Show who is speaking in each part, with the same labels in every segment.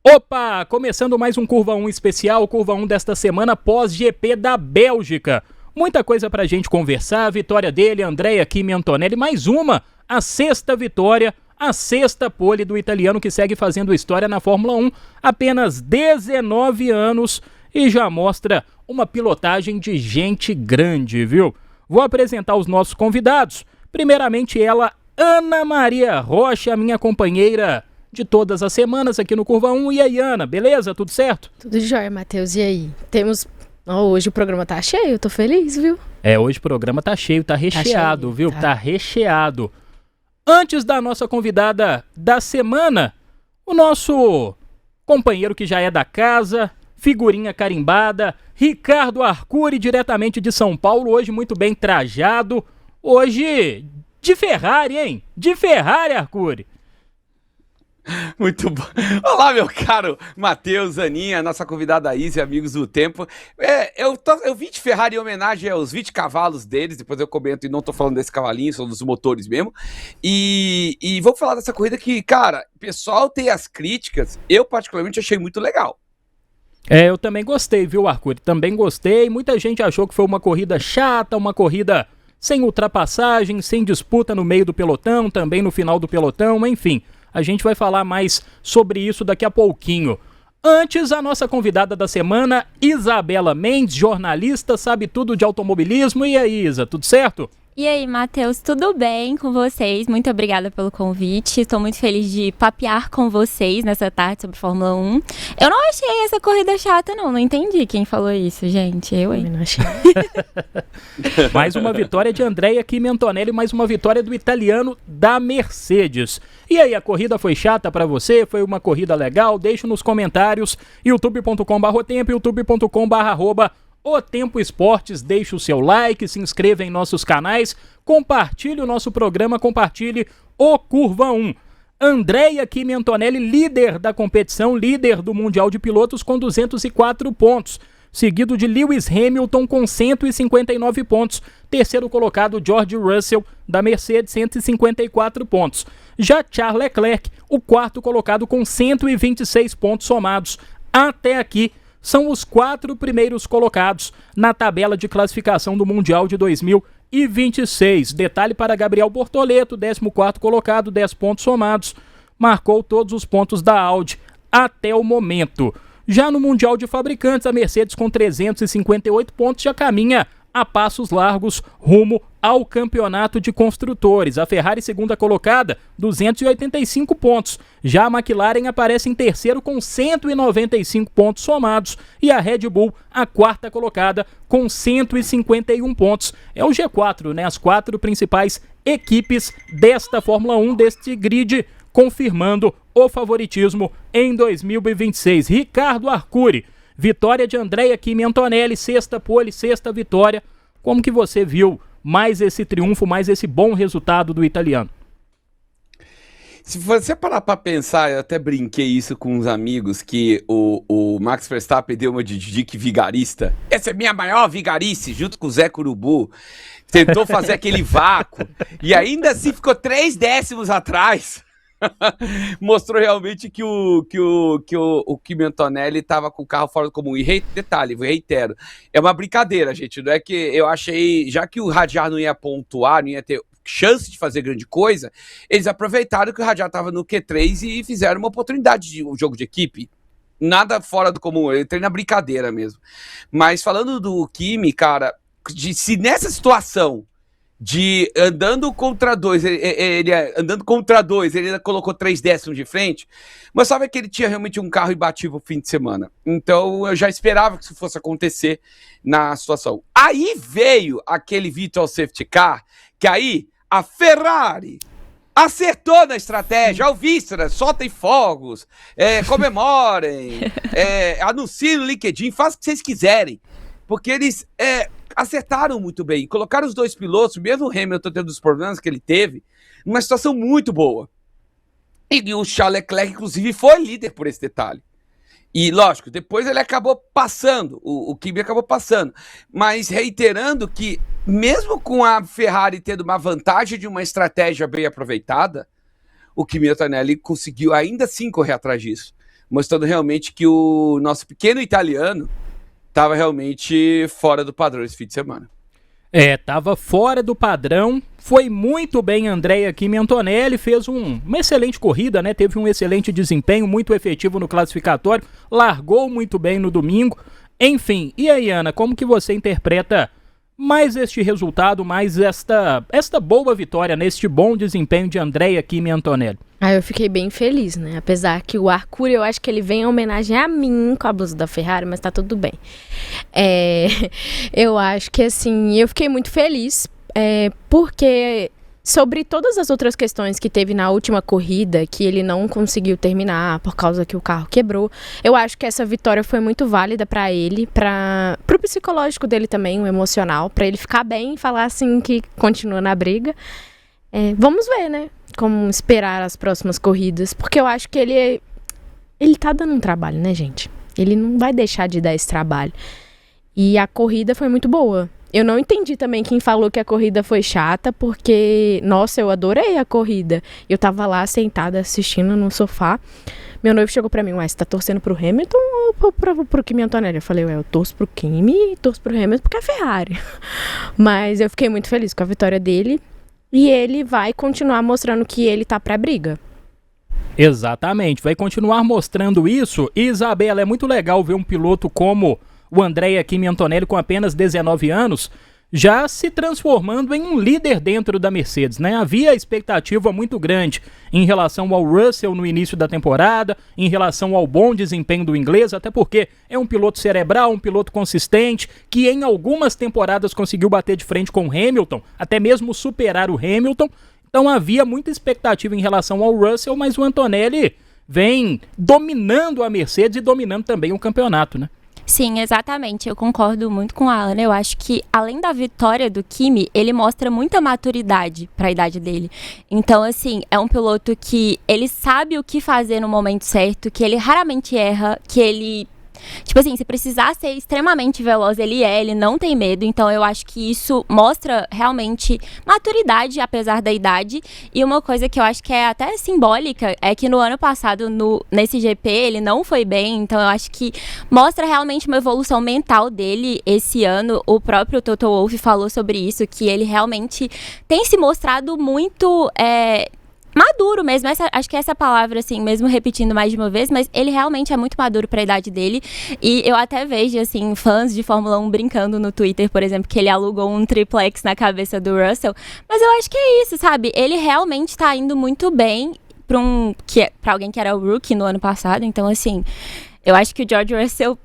Speaker 1: Opa! Começando mais um Curva 1 especial, Curva 1 desta semana pós-GP da Bélgica. Muita coisa pra gente conversar, a vitória dele, Andrea Kimi Antonelli, mais uma, a sexta vitória, a sexta pole do italiano que segue fazendo história na Fórmula 1, apenas 19 anos e já mostra uma pilotagem de gente grande, viu? Vou apresentar os nossos convidados, primeiramente ela, Ana Maria Rocha, minha companheira de todas as semanas aqui no Curva 1. E aí, Ana, beleza? Tudo certo?
Speaker 2: Tudo jóia, Matheus. E aí? Hoje o programa tá cheio, eu tô feliz, viu?
Speaker 1: Hoje o programa tá cheio, tá recheado, cheio, viu? Tá recheado. Antes da nossa convidada da semana, o nosso companheiro que já é da casa, figurinha carimbada, Ricardo Arcuri, diretamente de São Paulo, hoje muito bem trajado. Hoje de Ferrari, hein? De Ferrari, Arcuri.
Speaker 3: Muito bom. Olá, meu caro Matheus, Aninha, nossa convidada Izzy, amigos do tempo. Eu vim de Ferrari em homenagem aos 20 cavalos deles, depois eu comento e não tô falando desse cavalinho, são dos motores mesmo. E vou falar dessa corrida que, cara, o pessoal tem as críticas, eu particularmente achei muito legal.
Speaker 1: Eu também gostei, viu, Arcuri? Também gostei. Muita gente achou que foi uma corrida chata, uma corrida sem ultrapassagem, sem disputa no meio do pelotão, também no final do pelotão, enfim. A gente vai falar mais sobre isso daqui a pouquinho. Antes, a nossa convidada da semana, Isabela Mendes, jornalista, sabe tudo de automobilismo. E aí, Isa, tudo certo?
Speaker 4: E aí, Matheus, tudo bem com vocês? Muito obrigada pelo convite. Estou muito feliz de papear com vocês nessa tarde sobre Fórmula 1. Eu não achei essa corrida chata, não. Não entendi quem falou isso, gente. Eu não achei.
Speaker 1: Mais uma vitória de Andrea Kimi Antonelli, mais uma vitória do italiano da Mercedes. E aí, a corrida foi chata pra você? Foi uma corrida legal? Deixa nos comentários, youtube.com/otempo, youtube.com/@otempo esportes. Deixe o seu like, se inscreva em nossos canais, compartilhe o nosso programa, compartilhe o Curva 1. Andrea Kimi Antonelli, líder da competição, líder do Mundial de Pilotos com 204 pontos. Seguido de Lewis Hamilton com 159 pontos. Terceiro colocado, George Russell, da Mercedes, 154 pontos. Já Charles Leclerc, o quarto colocado com 126 pontos somados. Até aqui, são os 4 primeiros colocados na tabela de classificação do Mundial de 2026. Detalhe para Gabriel Bortoleto, 14º colocado, 10 pontos somados. Marcou todos os pontos da Audi até o momento. Já no Mundial de Fabricantes, a Mercedes com 358 pontos já caminha a passos largos rumo ao campeonato de construtores. A Ferrari, segunda colocada, 285 pontos. Já a McLaren aparece em terceiro com 195 pontos somados. E a Red Bull, a quarta colocada, com 151 pontos. É o G4, né? As 4 principais equipes desta Fórmula 1, deste grid, confirmando o favoritismo em 2026. Ricardo Arcuri, vitória de Andrea Kimi Antonelli, sexta pole, sexta vitória. Como que você viu mais esse triunfo, mais esse bom resultado do italiano?
Speaker 3: Se você parar pra pensar, eu até brinquei isso com uns amigos, que o Max Verstappen deu uma de Dick vigarista. Essa é minha maior vigarice, junto com o Zé Curubu. Tentou fazer aquele vácuo e ainda assim ficou 3 décimos atrás. Mostrou realmente que o Kimi Antonelli estava com o carro fora do comum. E detalhe, eu reitero, é uma brincadeira, gente. Não é que eu achei, já que o Hadjar não ia pontuar, não ia ter chance de fazer grande coisa, eles aproveitaram que o Hadjar estava no Q3 e fizeram uma oportunidade de um jogo de equipe. Nada fora do comum, eu entrei na brincadeira mesmo. Mas falando do Kimi, cara, se nessa situação de andando contra dois, ele ainda colocou 3 décimos de frente, mas sabe que ele tinha realmente um carro imbatível no fim de semana. Então eu já esperava que isso fosse acontecer na situação. Aí veio aquele virtual safety car, que aí a Ferrari acertou na estratégia, ao vista, soltem fogos, comemorem, anunciem no LinkedIn, façam o que vocês quiserem, porque eles acertaram muito bem, colocaram os 2 pilotos, mesmo o Hamilton tendo os problemas que ele teve, numa situação muito boa. E o Charles Leclerc, inclusive, foi líder por esse detalhe. E, lógico, depois ele acabou passando, o Kimi acabou passando, mas reiterando que mesmo com a Ferrari tendo uma vantagem de uma estratégia bem aproveitada, o Kimi Antonelli conseguiu ainda assim correr atrás disso, mostrando realmente que o nosso pequeno italiano estava realmente fora do padrão esse fim de semana.
Speaker 1: Tava fora do padrão, foi muito bem Andrea Kimi Antonelli, fez uma excelente corrida, né? Teve um excelente desempenho, muito efetivo no classificatório, largou muito bem no domingo, enfim. E aí, Ana, como que você interpreta mais este resultado, mais esta boa vitória, neste bom desempenho de Andrea Kimi Antonelli?
Speaker 2: Eu fiquei bem feliz, né? Apesar que o Arcuri, eu acho que ele vem em homenagem a mim com a blusa da Ferrari, mas tá tudo bem. Eu acho que, assim, eu fiquei muito feliz, porque sobre todas as outras questões que teve na última corrida, que ele não conseguiu terminar por causa que o carro quebrou, eu acho que essa vitória foi muito válida pra ele, pro psicológico dele também, o emocional, pra ele ficar bem e falar, assim, que continua na briga. Vamos ver, né? Como esperar as próximas corridas, porque eu acho que ele tá dando um trabalho, né, gente? Ele não vai deixar de dar esse trabalho. E a corrida foi muito boa. Eu não entendi também quem falou que a corrida foi chata, porque, nossa, eu adorei a corrida. Eu tava lá sentada assistindo no sofá. Meu noivo chegou pra mim, você tá torcendo pro Hamilton ou pro Kimi Antonelli? Eu falei, eu torço pro Kimi e torço pro Hamilton porque é Ferrari. Mas eu fiquei muito feliz com a vitória dele. E ele vai continuar mostrando que ele tá pra briga.
Speaker 1: Exatamente, vai continuar mostrando isso. E, Isabela, é muito legal ver um piloto como o Andrea Kimi Antonelli, com apenas 19 anos, já se transformando em um líder dentro da Mercedes, né? Havia expectativa muito grande em relação ao Russell no início da temporada, em relação ao bom desempenho do inglês, até porque é um piloto cerebral, um piloto consistente, que em algumas temporadas conseguiu bater de frente com o Hamilton, até mesmo superar o Hamilton. Então havia muita expectativa em relação ao Russell, mas o Antonelli vem dominando a Mercedes e dominando também o campeonato, né?
Speaker 4: Sim, exatamente. Eu concordo muito com a Ana. Eu acho que, além da vitória do Kimi, ele mostra muita maturidade para a idade dele. Então, assim, é um piloto que ele sabe o que fazer no momento certo, que ele raramente erra, que ele... Tipo assim, se precisar ser extremamente veloz, ele não tem medo. Então eu acho que isso mostra realmente maturidade, apesar da idade. E uma coisa que eu acho que é até simbólica é que no ano passado, nesse GP, ele não foi bem. Então eu acho que mostra realmente uma evolução mental dele esse ano. O próprio Toto Wolff falou sobre isso, que ele realmente tem se mostrado muito... maduro mesmo, acho que essa palavra, assim, mesmo repetindo mais de uma vez, mas ele realmente é muito maduro para a idade dele. E eu até vejo, assim, fãs de Fórmula 1 brincando no Twitter, por exemplo, que ele alugou um triplex na cabeça do Russell. Mas eu acho que é isso, sabe? Ele realmente tá indo muito bem pra alguém que era o rookie no ano passado. Então, assim, eu acho que o George Russell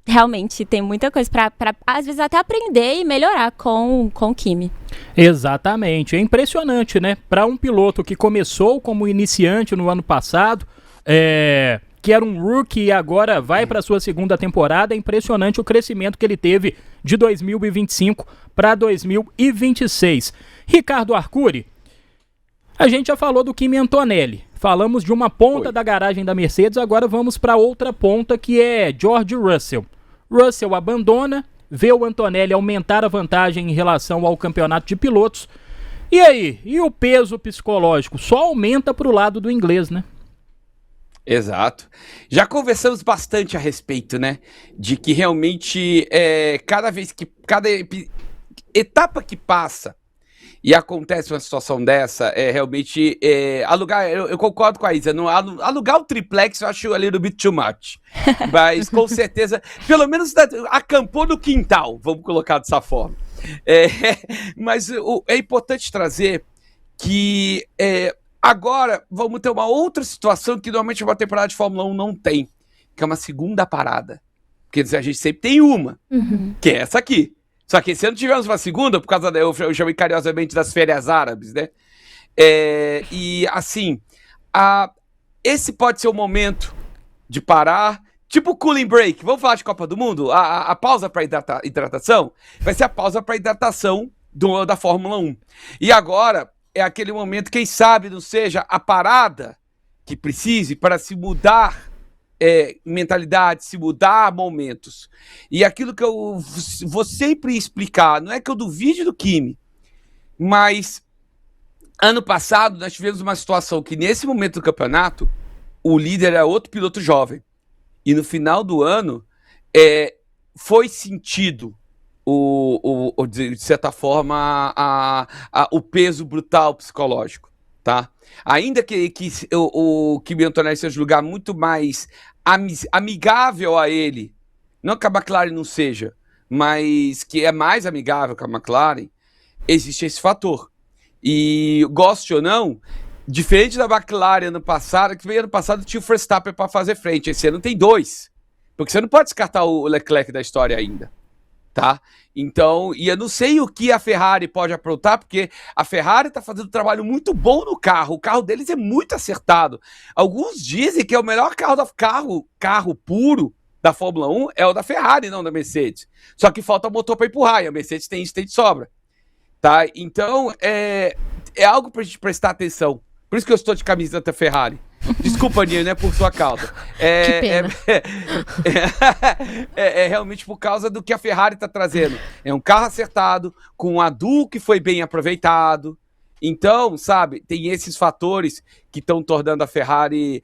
Speaker 4: realmente tem muita coisa pra às vezes até aprender e melhorar com o Kimi.
Speaker 1: Exatamente, é impressionante, né? Para um piloto que começou como iniciante no ano passado, que era um rookie e agora vai para sua segunda temporada, é impressionante o crescimento que ele teve de 2025 para 2026. Ricardo Arcuri, a gente já falou do Kimi Antonelli, falamos de uma ponta da garagem da Mercedes, agora vamos para outra ponta que é George Russell. Russell abandona, vê o Antonelli aumentar a vantagem em relação ao campeonato de pilotos. E aí? E o peso psicológico? Só aumenta para o lado do inglês, né?
Speaker 3: Exato. Já conversamos bastante a respeito, né? De que realmente cada etapa que passa e acontece uma situação dessa, realmente alugar, eu concordo com a Isa, alugar o triplex eu acho a little bit too much, mas com certeza, pelo menos acampou no quintal, vamos colocar dessa forma. Mas é importante trazer que agora vamos ter uma outra situação que normalmente uma temporada de Fórmula 1 não tem, que é uma segunda parada. Quer dizer, a gente sempre tem uma, que é essa aqui. Só que esse ano tivemos uma segunda, por causa eu chamei carinhosamente das férias árabes, né? E assim, esse pode ser o momento de parar, tipo cooling break. Vamos falar de Copa do Mundo? A pausa para hidratação vai ser a pausa para hidratação da Fórmula 1. E agora é aquele momento, quem sabe não seja a parada que precise para se mudar mentalidade, se mudar momentos. E aquilo que eu vou sempre explicar, não é que eu duvide do Kimi, mas ano passado nós tivemos uma situação que nesse momento do campeonato, o líder é outro piloto jovem. E no final do ano, foi sentido de certa forma, o peso brutal psicológico, tá? Ainda que o Kimi Antonelli seja um lugar muito mais amigável a ele, não que a McLaren não seja, mas que é mais amigável que a McLaren, existe esse fator. E goste ou não, diferente da McLaren ano passado, que ano passado tinha o Verstappen para fazer frente, esse ano tem 2, porque você não pode descartar o Leclerc da história ainda. Tá? Então, e eu não sei o que a Ferrari pode aprontar, porque a Ferrari está fazendo um trabalho muito bom no carro. O carro deles é muito acertado. Alguns dizem que é o melhor carro puro da Fórmula 1 é o da Ferrari, não da Mercedes. Só que falta motor para empurrar, e a Mercedes tem isso, tem de sobra. Tá? Então, é algo para a gente prestar atenção. Por isso que eu estou de camisa da Ferrari. Desculpa, Nil, não é por sua causa.
Speaker 2: Que pena.
Speaker 3: É realmente por causa do que a Ferrari está trazendo. É um carro acertado, com um adu que foi bem aproveitado. Então, sabe, tem esses fatores que estão tornando a Ferrari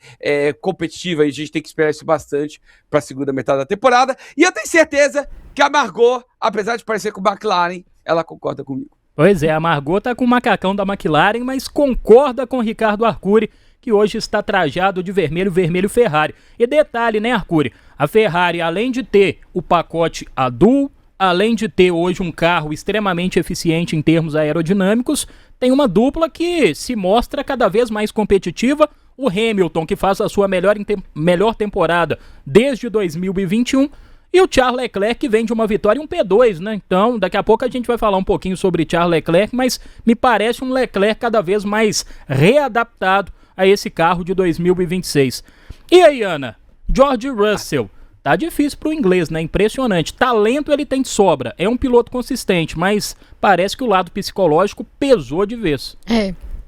Speaker 3: competitiva, e a gente tem que esperar isso bastante para a segunda metade da temporada. E eu tenho certeza que a Margot, apesar de parecer com a McLaren, ela concorda comigo.
Speaker 1: Pois é, a Margot tá com o macacão da McLaren, mas concorda com o Ricardo Arcuri, que hoje está trajado de vermelho Ferrari. E detalhe, né, Arcuri? A Ferrari, além de ter o pacote adu, além de ter hoje um carro extremamente eficiente em termos aerodinâmicos, tem uma dupla que se mostra cada vez mais competitiva. O Hamilton, que faz a sua melhor temporada desde 2021, e o Charles Leclerc, que vem de uma vitória e um P2, né? Então, daqui a pouco a gente vai falar um pouquinho sobre Charles Leclerc, mas me parece um Leclerc cada vez mais readaptado a esse carro de 2026. E aí, Ana? George Russell. Tá difícil pro inglês, né? Impressionante. Talento ele tem de sobra. É um piloto consistente, mas parece que o lado psicológico pesou de vez.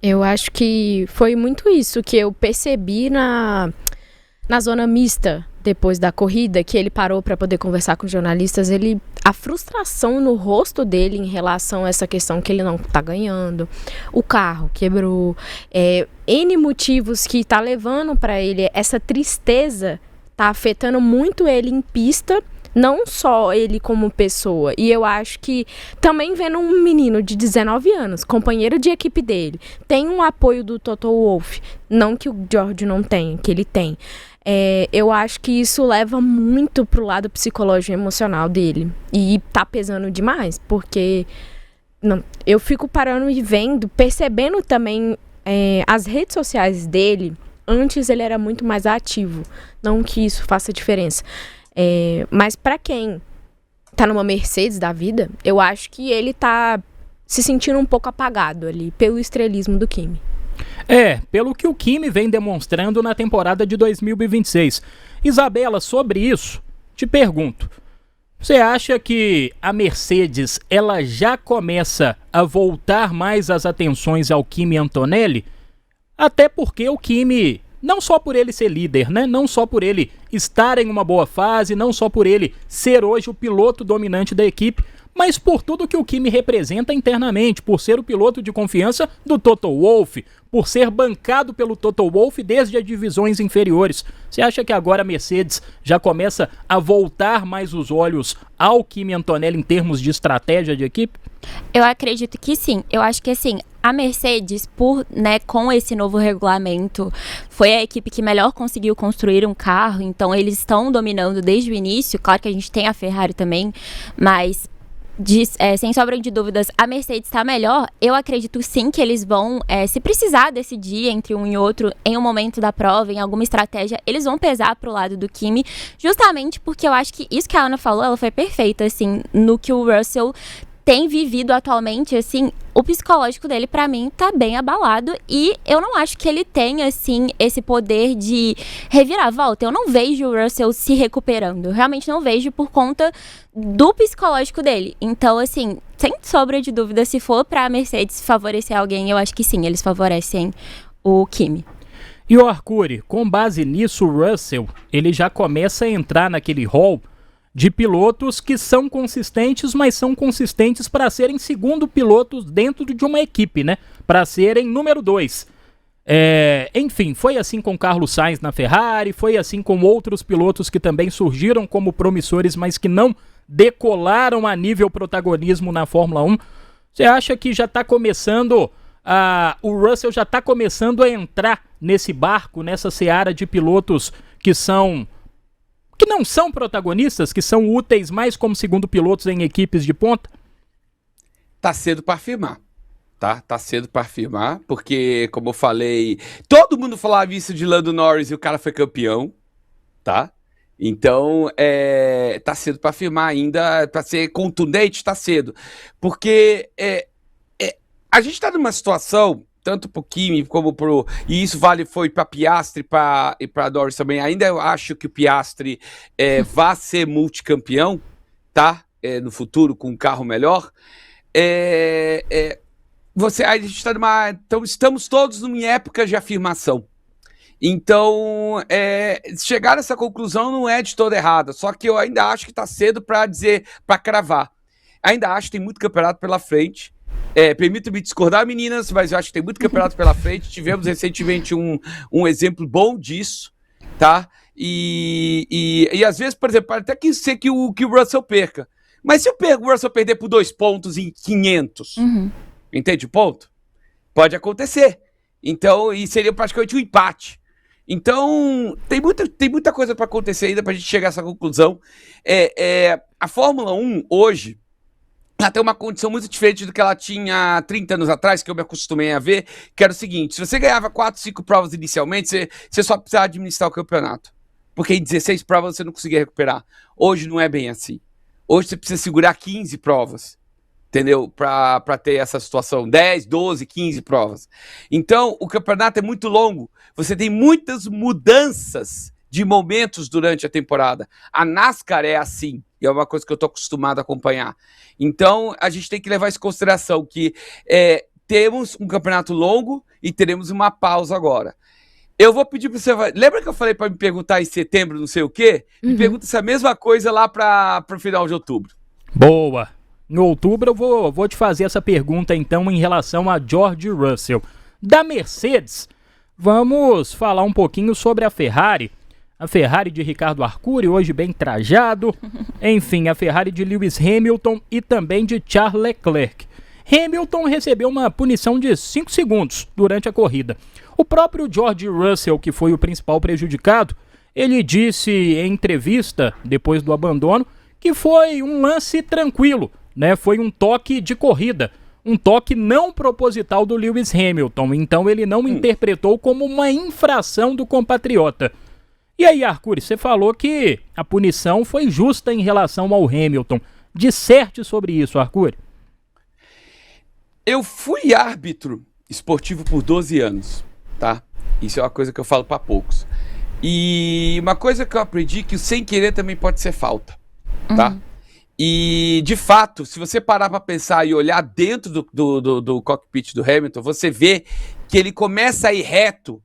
Speaker 2: Eu acho que foi muito isso que eu percebi na zona mista depois da corrida, que ele parou para poder conversar com os jornalistas. A frustração no rosto dele em relação a essa questão que ele não tá ganhando, o carro quebrou, N motivos que tá levando para ele essa tristeza, tá afetando muito ele em pista, não só ele como pessoa. E eu acho que também vendo um menino de 19 anos, companheiro de equipe dele, tem um apoio do Toto Wolff, não que o George não tenha, que ele tem. Eu acho que isso leva muito pro lado psicológico e emocional dele. E tá pesando demais, porque eu fico parando e vendo, percebendo também as redes sociais dele. Antes ele era muito mais ativo, não que isso faça diferença. Mas para quem tá numa Mercedes da vida, eu acho que ele tá se sentindo um pouco apagado ali, pelo estrelismo do Kimi.
Speaker 1: Pelo que o Kimi vem demonstrando na temporada de 2026. Isabela, sobre isso, te pergunto, você acha que a Mercedes ela já começa a voltar mais as atenções ao Kimi Antonelli? Até porque o Kimi, não só por ele ser líder, né? Não só por ele estar em uma boa fase, não só por ele ser hoje o piloto dominante da equipe, mas por tudo que o Kimi representa internamente, por ser o piloto de confiança do Toto Wolff, por ser bancado pelo Toto Wolff desde as divisões inferiores. Você acha que agora a Mercedes já começa a voltar mais os olhos ao Kimi Antonelli em termos de estratégia de equipe?
Speaker 4: Eu acredito que sim. Eu acho que assim, a Mercedes, com esse novo regulamento, foi a equipe que melhor conseguiu construir um carro, então eles estão dominando desde o início. Claro que a gente tem a Ferrari também, mas sem sombra de dúvidas, a Mercedes está melhor. Eu acredito sim que eles vão, se precisar decidir entre um e outro em um momento da prova, em alguma estratégia, eles vão pesar pro lado do Kimi, justamente porque eu acho que isso que a Ana falou, ela foi perfeita, assim, no que o Russell tem vivido atualmente, assim, o psicológico dele, pra mim, tá bem abalado, e eu não acho que ele tenha, assim, esse poder de reviravolta. Eu não vejo o Russell se recuperando, eu realmente não vejo por conta do psicológico dele. Então, assim, sem sombra de dúvida, se for pra Mercedes favorecer alguém, eu acho que sim, eles favorecem o Kimi.
Speaker 1: E o Arcuri, com base nisso, o Russell, ele já começa a entrar naquele hall de pilotos que são consistentes, mas são consistentes para serem segundo pilotos dentro de uma equipe, né? Para serem número 2. Enfim, foi assim com Carlos Sainz na Ferrari, foi assim com outros pilotos que também surgiram como promissores, mas que não decolaram a nível protagonismo na Fórmula 1. Você acha que já está começando, o Russell já está começando a entrar nesse barco, nessa seara de pilotos que não são protagonistas, que são úteis mais como segundo pilotos em equipes de ponta?
Speaker 3: Tá cedo para afirmar. Tá cedo para afirmar, porque, como eu falei, todo mundo falava isso de Lando Norris e o cara foi campeão, tá? Então, tá cedo para afirmar ainda, para ser contundente, tá cedo. Porque a gente tá numa situação, tanto pro Kimi como pro... E isso foi para Piastri e para Norris também. Ainda eu acho que o Piastri vai ser multicampeão, tá? No futuro, com um carro melhor. A gente tá então, estamos todos em época de afirmação. Então, chegar a essa conclusão não é de toda errada, só que eu ainda acho que tá cedo para dizer, para cravar. Ainda acho que tem muito campeonato pela frente. Permito-me discordar, meninas, mas eu acho que tem muito campeonato pela frente. Tivemos recentemente um exemplo bom disso, tá? E às vezes, por exemplo, pode até que ser que o Russell perca. Mas se o Russell perder por 2 pontos em 500... Entende o ponto? Pode acontecer. Então, e seria praticamente um empate. Então, tem muita coisa para acontecer ainda para a gente chegar a essa conclusão. A Fórmula 1 hoje, ela tem uma condição muito diferente do que ela tinha 30 anos atrás, que eu me acostumei a ver, que era o seguinte: se você ganhava 4, 5 provas inicialmente, você só precisava administrar o campeonato. Porque em 16 provas você não conseguia recuperar. Hoje não é bem assim. Hoje você precisa segurar 15 provas. Entendeu? Para ter essa situação, 10, 12, 15 provas. Então, o campeonato é muito longo. Você tem muitas mudanças de momentos durante a temporada. A NASCAR é assim, e é uma coisa que eu estou acostumado a acompanhar. Então, a gente tem que levar isso em consideração, que temos um campeonato longo e teremos uma pausa agora. Eu vou pedir para você... Lembra que eu falei para me perguntar em setembro, não sei o quê? Me pergunta essa mesma coisa lá para o final de outubro.
Speaker 1: Boa! Em outubro eu vou te fazer essa pergunta então em relação a George Russell. Da Mercedes, vamos falar um pouquinho sobre a Ferrari. A Ferrari de Ricardo Arcuri, hoje bem trajado. Enfim, a Ferrari de Lewis Hamilton e também de Charles Leclerc. Hamilton recebeu uma punição de 5 segundos durante a corrida. O próprio George Russell, que foi o principal prejudicado, ele disse em entrevista, depois do abandono, que foi um lance tranquilo. Foi um toque de corrida, um toque não proposital do Lewis Hamilton, então ele não interpretou como uma infração do compatriota. E aí, Arcuri, você falou que a punição foi justa em relação ao Hamilton. Disserte sobre isso, Arcuri.
Speaker 3: Eu fui árbitro esportivo por 12 anos, tá? Isso é uma coisa que eu falo para poucos. E uma coisa que eu aprendi é que o sem querer também pode ser falta, tá? E, de fato, se você parar para pensar e olhar dentro do cockpit do Hamilton, você vê que ele começa a ir reto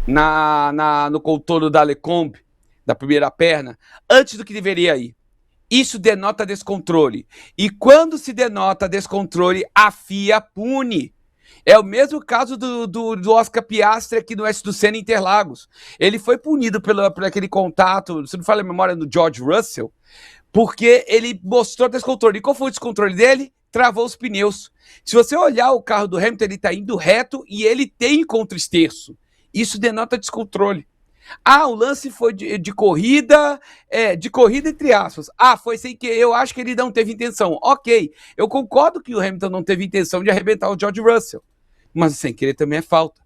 Speaker 3: no contorno da Lecombe, da primeira perna, antes do que deveria ir. Isso denota descontrole. E quando se denota descontrole, a FIA pune. É o mesmo caso do Oscar Piastri aqui no S do Senna Interlagos. Ele foi punido por aquele contato, se não fala a memória, do George Russell, porque ele mostrou descontrole. E qual foi o descontrole dele? Travou os pneus. Se você olhar o carro do Hamilton, ele está indo reto e ele tem contra-esterço. Isso denota descontrole. O lance foi de corrida, de corrida entre aspas. Foi sem que eu acho que ele não teve intenção. Ok, eu concordo que o Hamilton não teve intenção de arrebentar o George Russell, mas sem querer também é falta.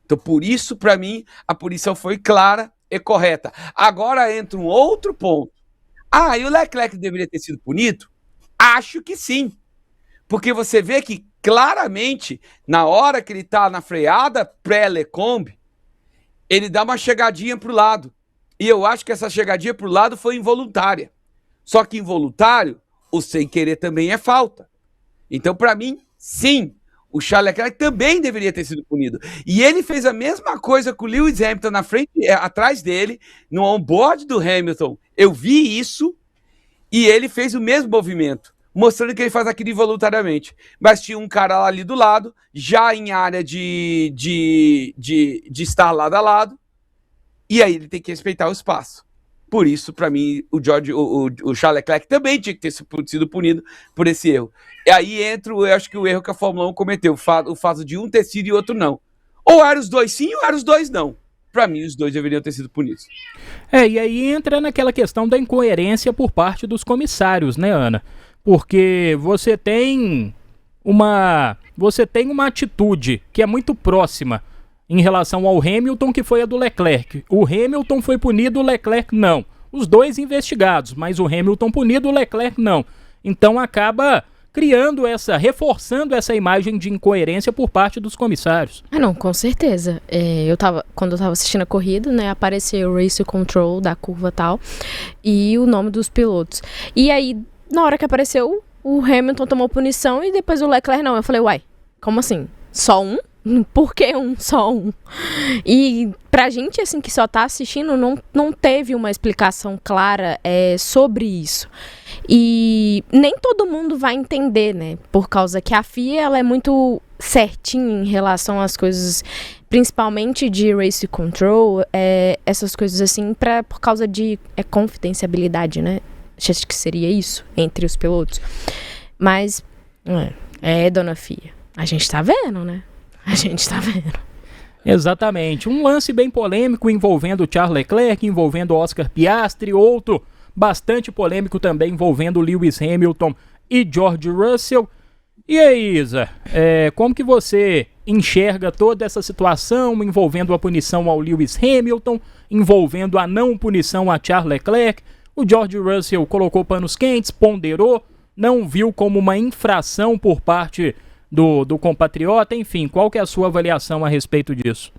Speaker 3: Então, por isso, para mim, a punição foi clara e correta. Agora entra um outro ponto. E o Leclerc deveria ter sido punido? Acho que sim. Porque você vê que, claramente, na hora que ele está na freada pré-Lecombe, ele dá uma chegadinha para o lado. E eu acho que essa chegadinha para o lado foi involuntária. Só que involuntário, o sem querer também é falta. Então, para mim, sim, o Charles Leclerc também deveria ter sido punido. E ele fez a mesma coisa com o Lewis Hamilton na frente, atrás dele, no on-board do Hamilton. Eu vi isso e ele fez o mesmo movimento, mostrando que ele faz aquilo involuntariamente. Mas tinha um cara ali do lado, já em área de estar lado a lado, e aí ele tem que respeitar o espaço. Por isso, para mim, o Charles Leclerc também tinha que ter sido punido por esse erro. E aí entra, eu acho que o erro que a Fórmula 1 cometeu, o fato de um ter sido e outro não. Ou eram os dois sim, ou eram os dois não. Para mim, os dois deveriam ter sido punidos.
Speaker 1: E aí entra naquela questão da incoerência por parte dos comissários, né, Ana? Porque você tem uma atitude que é muito próxima em relação ao Hamilton, que foi a do Leclerc. O Hamilton foi punido, o Leclerc não. Os dois investigados, mas o Hamilton punido, o Leclerc não. Então acaba reforçando essa imagem de incoerência por parte dos comissários.
Speaker 2: Não, com certeza. Quando eu tava assistindo a corrida, né, apareceu o Race Control da curva e tal, e o nome dos pilotos. E aí, na hora que apareceu, o Hamilton tomou punição e depois o Leclerc não. Eu falei, uai, como assim? Só um? Por que só um? E pra gente, assim, que só tá assistindo, não teve uma explicação clara sobre isso. E nem todo mundo vai entender, né? Por causa que a FIA, ela é muito certinha em relação às coisas, principalmente de race control, essas coisas assim, por causa de confidencialidade, né? Acho que seria isso, entre os pilotos. Mas, dona FIA, a gente tá vendo, né? A gente tá vendo.
Speaker 1: Exatamente. Um lance bem polêmico envolvendo o Charles Leclerc, envolvendo Oscar Piastri, outro bastante polêmico também envolvendo Lewis Hamilton e George Russell. E aí, Isa, como que você enxerga toda essa situação envolvendo a punição ao Lewis Hamilton, envolvendo a não punição a Charles Leclerc? O George Russell colocou panos quentes, ponderou, não viu como uma infração por parte do compatriota, enfim, qual que é a sua avaliação a respeito disso?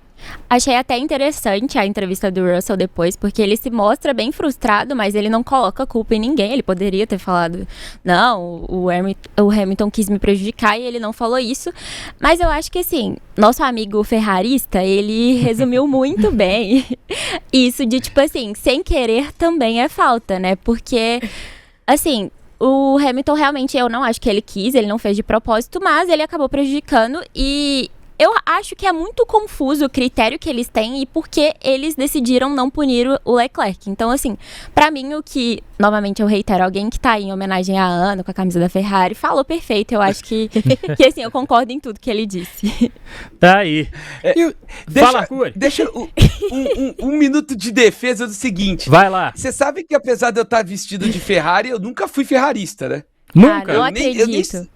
Speaker 4: Achei até interessante a entrevista do Russell depois, porque ele se mostra bem frustrado, mas ele não coloca culpa em ninguém. Ele poderia ter falado, não, o Hamilton quis me prejudicar, e ele não falou isso. Mas eu acho que, assim, nosso amigo ferrarista, ele resumiu muito bem isso de, tipo assim, sem querer também é falta, né? Porque, assim, o Hamilton realmente, eu não acho que ele quis, ele não fez de propósito, mas ele acabou prejudicando, e eu acho que é muito confuso o critério que eles têm e por que eles decidiram não punir o Leclerc. Então, assim, pra mim, o que, novamente eu reitero, alguém que tá aí em homenagem à Ana, com a camisa da Ferrari, falou perfeito. Eu acho que assim, eu concordo em tudo que ele disse.
Speaker 1: Tá aí. Fala, Curi.
Speaker 3: Deixa um minuto de defesa do seguinte.
Speaker 1: Vai lá.
Speaker 3: Você sabe que apesar de eu estar vestido de Ferrari, eu nunca fui ferrarista, né?
Speaker 1: Nunca?
Speaker 4: Não acredito.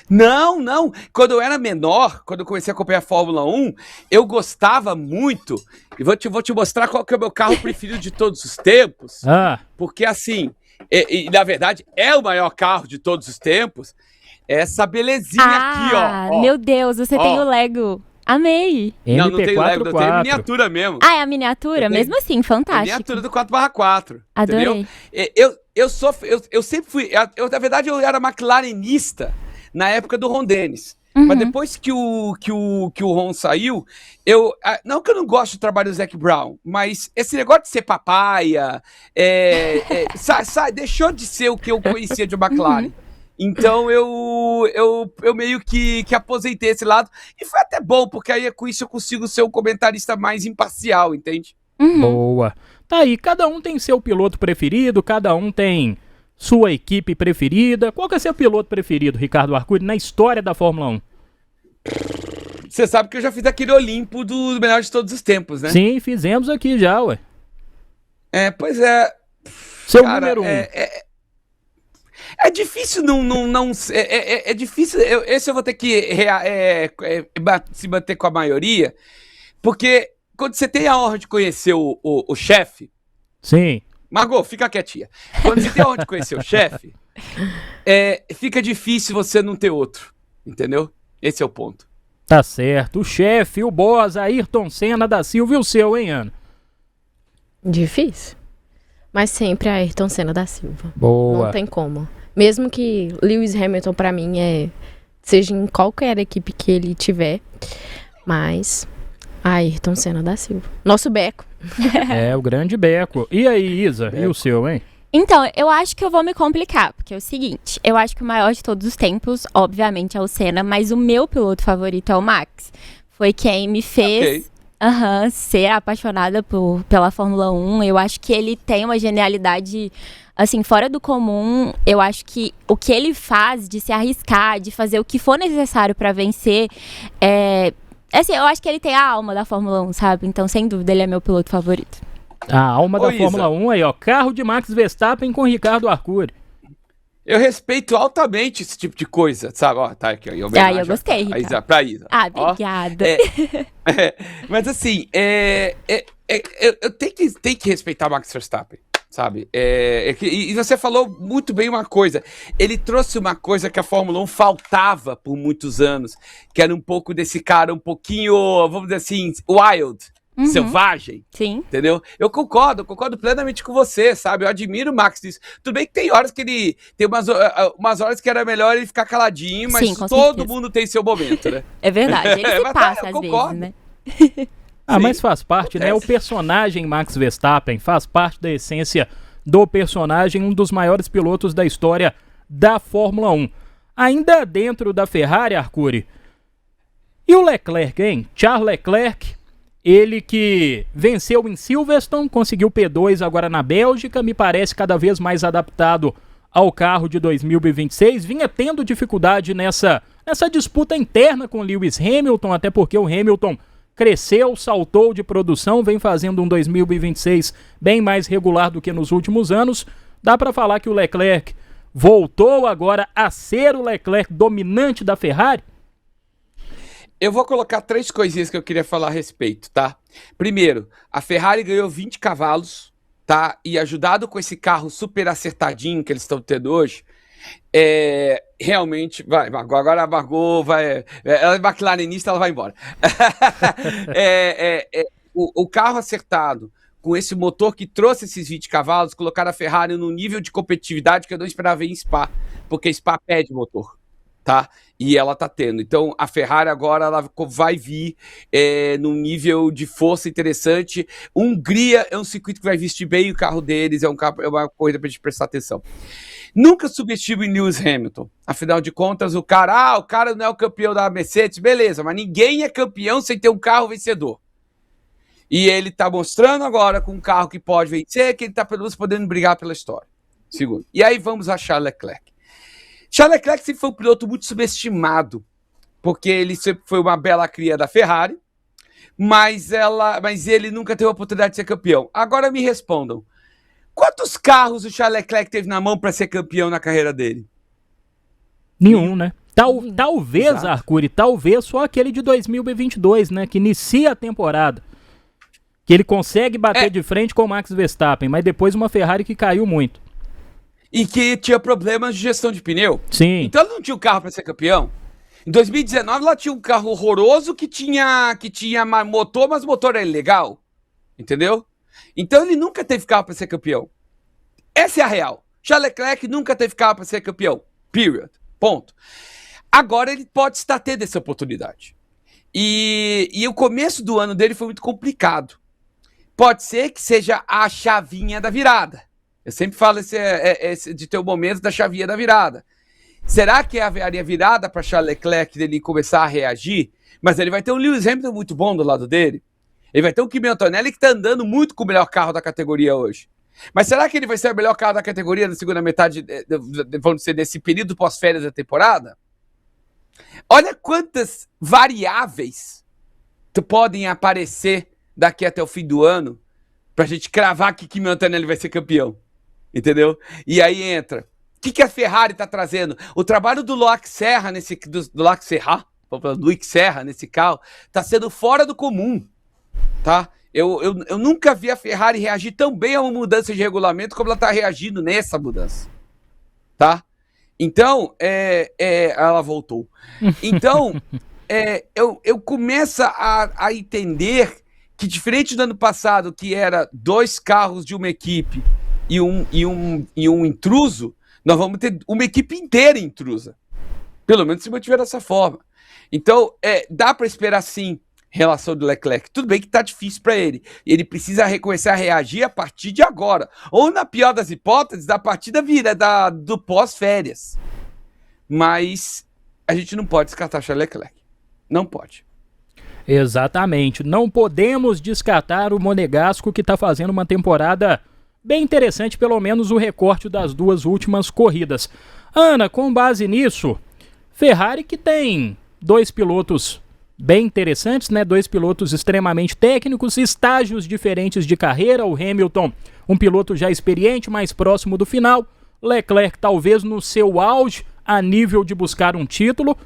Speaker 3: Não. Quando eu era menor, quando eu comecei a acompanhar a Fórmula 1, eu gostava muito, e vou te mostrar qual que é o meu carro preferido de todos os tempos, porque assim, e na verdade é o maior carro de todos os tempos, essa belezinha aqui, ó.
Speaker 4: Meu Deus, você tem o Lego. Amei.
Speaker 3: Não tenho Lego, eu tenho miniatura mesmo.
Speaker 4: É a miniatura? Mesmo assim, fantástico.
Speaker 3: É miniatura do 4x4.
Speaker 4: Adorei.
Speaker 3: Entendeu? Eu sempre fui, na verdade eu era McLarenista na época do Ron Dennis. Mas depois que o Ron saiu, não que eu não gosto do trabalho do Zac Brown, mas esse negócio de ser papaya, deixou de ser o que eu conhecia de McLaren. Então eu meio que aposentei esse lado, e foi até bom, porque aí com isso eu consigo ser um comentarista mais imparcial, entende?
Speaker 1: Boa. Tá aí, cada um tem seu piloto preferido, cada um tem sua equipe preferida. Qual que é seu piloto preferido, Ricardo Arcuri, na história da Fórmula 1?
Speaker 3: Você sabe que eu já fiz aquele Olimpo do melhor de todos os tempos, né?
Speaker 1: Sim, fizemos aqui já, ué.
Speaker 3: Pois é.
Speaker 1: Seu
Speaker 3: cara,
Speaker 1: número 1.
Speaker 3: É difícil é difícil. Esse eu vou ter que se manter com a maioria, porque quando você tem a honra de conhecer o chefe.
Speaker 1: Sim.
Speaker 3: Margot, fica quietinha. Quando você tem a honra de conhecer o chefe, fica difícil você não ter outro. Entendeu? Esse é o ponto.
Speaker 1: Tá certo. O chefe, o boss, Ayrton Senna da Silva, e o seu, hein, Ana?
Speaker 2: Difícil. Mas sempre a Ayrton Senna da Silva.
Speaker 1: Boa.
Speaker 2: Não tem como. Mesmo que Lewis Hamilton, pra mim, seja em qualquer equipe que ele tiver. Mas, Ayrton Senna da Silva. Nosso Beco.
Speaker 1: É, o grande Beco. E aí, Isa? E o seu, hein?
Speaker 4: Então, eu acho que eu vou me complicar, porque é o seguinte, eu acho que o maior de todos os tempos, obviamente, é o Senna, mas o meu piloto favorito é o Max. Foi quem me fez ser apaixonada pela Fórmula 1. Eu acho que ele tem uma genialidade, assim, fora do comum. Eu acho que o que ele faz de se arriscar, de fazer o que for necessário para vencer, assim, eu acho que ele tem a alma da Fórmula 1, sabe? Então, sem dúvida, ele é meu piloto favorito.
Speaker 1: A alma da
Speaker 3: Isa.
Speaker 1: Fórmula 1 aí, ó. Carro de Max Verstappen com Ricardo Arcuri.
Speaker 3: Eu respeito altamente esse tipo de coisa, sabe? Ó, tá aqui, ó.
Speaker 4: Eu gostei,
Speaker 3: pra
Speaker 4: Ricardo.
Speaker 3: Pra Isa.
Speaker 4: Ah, obrigada.
Speaker 3: Mas assim, eu tenho que respeitar o Max Verstappen, sabe? E você falou muito bem uma coisa. Ele trouxe uma coisa que a Fórmula 1 faltava por muitos anos, que era um pouco desse cara, um pouquinho, vamos dizer assim, wild. Selvagem,
Speaker 4: Sim.
Speaker 3: Entendeu? Eu concordo plenamente com você, sabe? Eu admiro o Max nisso. Tudo bem que tem horas que ele tem umas horas que era melhor ele ficar caladinho, mas
Speaker 4: Sim, com
Speaker 3: todo
Speaker 4: certeza.
Speaker 3: mundo tem seu momento, né?
Speaker 4: É verdade, ele se
Speaker 3: Mas
Speaker 4: passa
Speaker 3: eu
Speaker 4: às
Speaker 3: concordo.
Speaker 4: vezes, né?
Speaker 1: Mas faz parte, né? O personagem Max Verstappen faz parte da essência do personagem, um dos maiores pilotos da história da Fórmula 1. Ainda dentro da Ferrari, Arcuri. E o Leclerc, hein? Charles Leclerc, ele que venceu em Silverstone, conseguiu P2 agora na Bélgica, me parece cada vez mais adaptado ao carro de 2026, vinha tendo dificuldade nessa disputa interna com Lewis Hamilton, até porque o Hamilton cresceu, saltou de produção, vem fazendo um 2026 bem mais regular do que nos últimos anos. Dá para falar que o Leclerc voltou agora a ser o Leclerc dominante da Ferrari?
Speaker 3: Eu vou colocar 3 coisinhas que eu queria falar a respeito, tá? Primeiro, a Ferrari ganhou 20 cavalos, tá? E ajudado com esse carro super acertadinho que eles estão tendo hoje, realmente, agora a Margot vai... Ela é McLarenista, ela vai embora. O carro acertado, com esse motor que trouxe esses 20 cavalos, colocaram a Ferrari num nível de competitividade que eu não esperava ver em Spa, porque Spa pede motor. Tá? E ela tá tendo. Então, a Ferrari agora ela vai vir num nível de força interessante. Hungria é um circuito que vai vestir bem o carro deles, é uma corrida pra gente prestar atenção. Nunca subestime o Lewis Hamilton. Afinal de contas, o cara não é o campeão da Mercedes, beleza, mas ninguém é campeão sem ter um carro vencedor. E ele tá mostrando agora com um carro que pode vencer, que ele tá pelo menos podendo brigar pela história. Segundo. E aí vamos a Charles Leclerc. Charles Leclerc sempre foi um piloto muito subestimado, porque ele sempre foi uma bela cria da Ferrari, mas ele nunca teve a oportunidade de ser campeão. Agora me respondam, quantos carros o Charles Leclerc teve na mão para ser campeão na carreira dele?
Speaker 1: Nenhum, né? Talvez,
Speaker 3: Exato.
Speaker 1: Arcuri, talvez só aquele de 2022, né? Que inicia a temporada. Que ele consegue bater de frente com o Max Verstappen, mas depois uma Ferrari que caiu muito.
Speaker 3: E que tinha problemas de gestão de pneu.
Speaker 1: Sim.
Speaker 3: Então ele não tinha o carro para ser campeão. Em 2019 ela tinha um carro horroroso que tinha motor, mas o motor era ilegal. Entendeu? Então ele nunca teve carro para ser campeão. Essa é a real. Charles Leclerc nunca teve carro para ser campeão. Period. Ponto. Agora ele pode estar tendo essa oportunidade. E o começo do ano dele foi muito complicado. Pode ser que seja a chavinha da virada. Eu sempre falo de ter o momento da chavinha da virada. Será que é a virada para Charles Leclerc dele começar a reagir? Mas ele vai ter um Lewis Hamilton muito bom do lado dele. Ele vai ter um Kimi Antonelli que está andando muito com o melhor carro da categoria hoje. Mas será que ele vai ser o melhor carro da categoria na segunda metade, vamos dizer, desse período pós-férias da temporada? Olha quantas variáveis podem aparecer daqui até o fim do ano pra gente cravar que Kimi Antonelli vai ser campeão. Entendeu? E aí entra. O que a Ferrari tá trazendo? O trabalho do Loic Serra nesse carro tá sendo fora do comum. Tá? Eu nunca vi a Ferrari reagir tão bem a uma mudança de regulamento como ela tá reagindo nessa mudança. Tá? Então, ela voltou. Então, eu começo a entender que, diferente do ano passado, que era 2 carros de uma equipe e um intruso, nós vamos ter uma equipe inteira intrusa. Pelo menos se mantiver dessa forma. Então, dá para esperar sim relação do Leclerc. Tudo bem que tá difícil para ele. Ele precisa começar a reagir a partir de agora. Ou, na pior das hipóteses, a partir do pós-férias. Mas a gente não pode descartar Charles Leclerc. Não pode.
Speaker 1: Exatamente. Não podemos descartar o Monegasco, que está fazendo uma temporada bem interessante, pelo menos o recorte das 2 últimas corridas. Ana, com base nisso, Ferrari que tem 2 pilotos bem interessantes, né? 2 pilotos extremamente técnicos, estágios diferentes de carreira. O Hamilton, um piloto já experiente, mais próximo do final. Leclerc talvez no seu auge, a nível de buscar um título.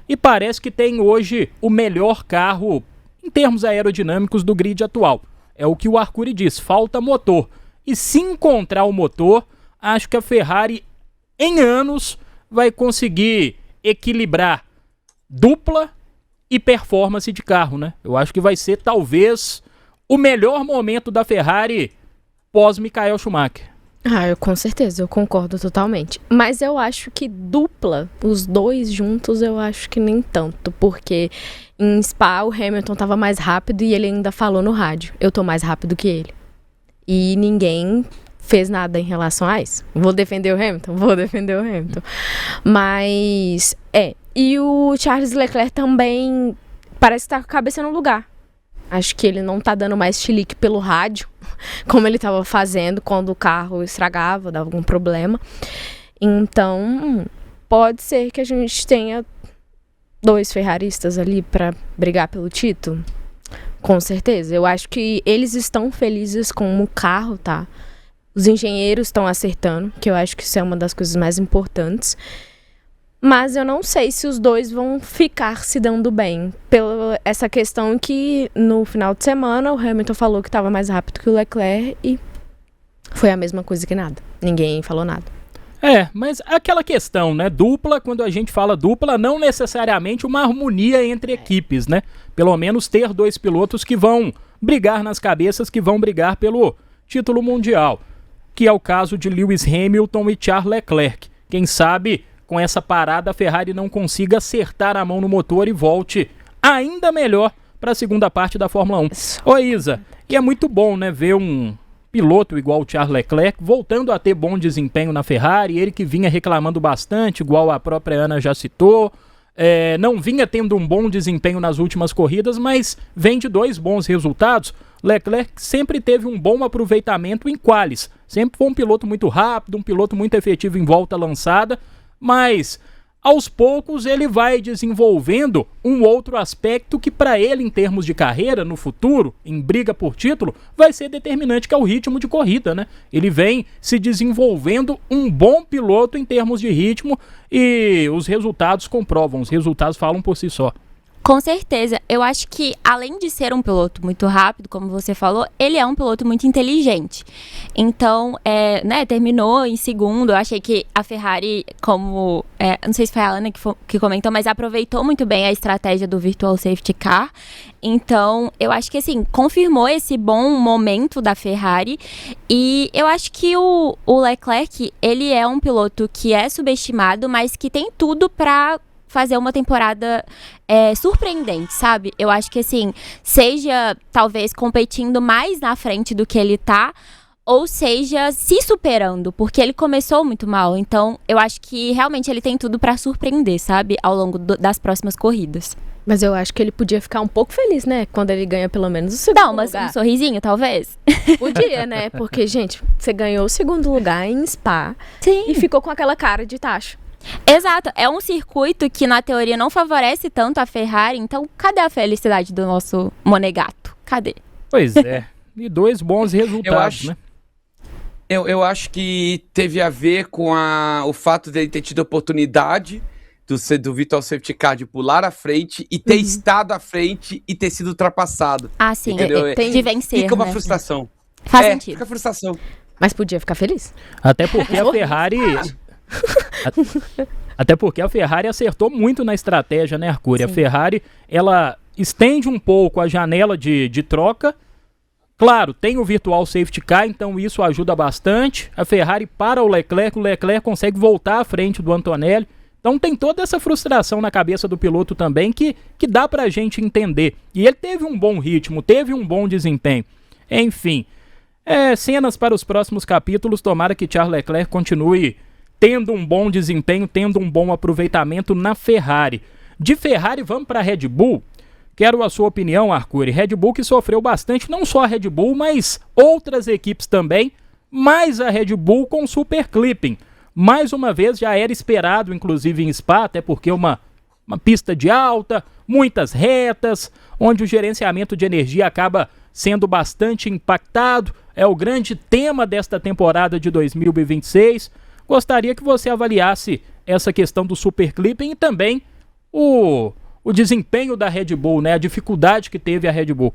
Speaker 1: E parece que tem hoje o melhor carro em termos aerodinâmicos do grid atual. É o que o Arcuri diz, falta motor. E se encontrar o motor, acho que a Ferrari, em anos, vai conseguir equilibrar dupla e performance de carro, né? Eu acho que vai ser, talvez, o melhor momento da Ferrari pós-Michael Schumacher.
Speaker 2: Com certeza, eu concordo totalmente. Mas eu acho que dupla, os 2 juntos, eu acho que nem tanto. Porque em Spa o Hamilton tava mais rápido e ele ainda falou no rádio: eu tô mais rápido que ele. E ninguém fez nada em relação a isso. Vou defender o Hamilton? Vou defender o Hamilton. Mas, e o Charles Leclerc também parece que tá com a cabeça no lugar. Acho que ele não tá dando mais chilique pelo rádio, como ele tava fazendo quando o carro estragava, dava algum problema. Então, pode ser que a gente tenha 2 ferraristas ali pra brigar pelo título. Com certeza. Eu acho que eles estão felizes com o carro, tá? Os engenheiros estão acertando, que eu acho que isso é uma das coisas mais importantes. Mas eu não sei se os 2 vão ficar se dando bem. Pela essa questão que no final de semana o Hamilton falou que estava mais rápido que o Leclerc e foi a mesma coisa que nada. Ninguém falou nada.
Speaker 1: Mas aquela questão, né? Dupla, quando a gente fala dupla, não necessariamente uma harmonia entre equipes, né? Pelo menos ter 2 pilotos que vão brigar nas cabeças, que vão brigar pelo título mundial, que é o caso de Lewis Hamilton e Charles Leclerc. Quem sabe, com essa parada, a Ferrari não consiga acertar a mão no motor e volte ainda melhor para a segunda parte da Fórmula 1. Ô Isa, e é muito bom, né, ver um piloto igual o Charles Leclerc voltando a ter bom desempenho na Ferrari, ele que vinha reclamando bastante, igual a própria Ana já citou, não vinha tendo um bom desempenho nas últimas corridas, mas vem de 2 bons resultados. Leclerc sempre teve um bom aproveitamento em qualis, sempre foi um piloto muito rápido, um piloto muito efetivo em volta lançada, mas aos poucos ele vai desenvolvendo um outro aspecto que para ele, em termos de carreira, no futuro, em briga por título, vai ser determinante, que é o ritmo de corrida, né? Ele vem se desenvolvendo um bom piloto em termos de ritmo e os resultados comprovam, os resultados falam por si só.
Speaker 4: Com certeza. Eu acho que, além de ser um piloto muito rápido, como você falou, ele é um piloto muito inteligente. Então, terminou em segundo. Eu achei que a Ferrari, não sei se foi a Ana que comentou, mas aproveitou muito bem a estratégia do Virtual Safety Car. Então, eu acho que, assim, confirmou esse bom momento da Ferrari. E eu acho que o Leclerc, ele é um piloto que é subestimado, mas que tem tudo para fazer uma temporada surpreendente, sabe? Eu acho que, assim, seja talvez competindo mais na frente do que ele tá, ou seja, se superando, porque ele começou muito mal. Então, eu acho que realmente ele tem tudo pra surpreender, sabe? Ao longo das próximas corridas.
Speaker 2: Mas eu acho que ele podia ficar um pouco feliz, né? Quando ele ganha pelo menos o segundo lugar.
Speaker 4: Um sorrisinho, talvez?
Speaker 2: Podia, né? Porque, gente, você ganhou o segundo lugar em Spa.
Speaker 4: Sim.
Speaker 2: E ficou com aquela cara de tacho.
Speaker 4: Exato, é um circuito que na teoria não favorece tanto a Ferrari, então cadê a felicidade do nosso Monegato? Cadê?
Speaker 1: Pois é, e 2 bons resultados, né?
Speaker 3: Eu acho que teve a ver com o fato dele ter tido a oportunidade do Virtual Safety Car de pular à frente e ter estado à frente e ter sido ultrapassado.
Speaker 4: Ah, sim, de vencer,
Speaker 3: fica uma
Speaker 4: né?
Speaker 3: frustração.
Speaker 4: Faz sentido.
Speaker 3: Fica frustração.
Speaker 2: Mas podia ficar feliz.
Speaker 1: Até porque a Ferrari... Até porque a Ferrari acertou muito na estratégia, né, Arcuri? Sim. A Ferrari, ela estende um pouco a janela de troca. Claro, tem o Virtual Safety Car, então isso ajuda bastante. A Ferrari para o Leclerc consegue voltar à frente do Antonelli. Então tem toda essa frustração na cabeça do piloto também que dá pra gente entender. E ele teve um bom ritmo, teve um bom desempenho. Enfim, cenas para os próximos capítulos. Tomara que Charles Leclerc continue tendo um bom desempenho, tendo um bom aproveitamento na Ferrari. De Ferrari, vamos para a Red Bull. Quero a sua opinião, Arcuri. Red Bull que sofreu bastante, não só a Red Bull, mas outras equipes também, mas a Red Bull com super clipping. Mais uma vez, já era esperado, inclusive em Spa, até porque uma pista de alta, muitas retas, onde o gerenciamento de energia acaba sendo bastante impactado. É o grande tema desta temporada de 2026. Gostaria que você avaliasse essa questão do super clipping e também o desempenho da Red Bull, né? A dificuldade que teve a Red Bull.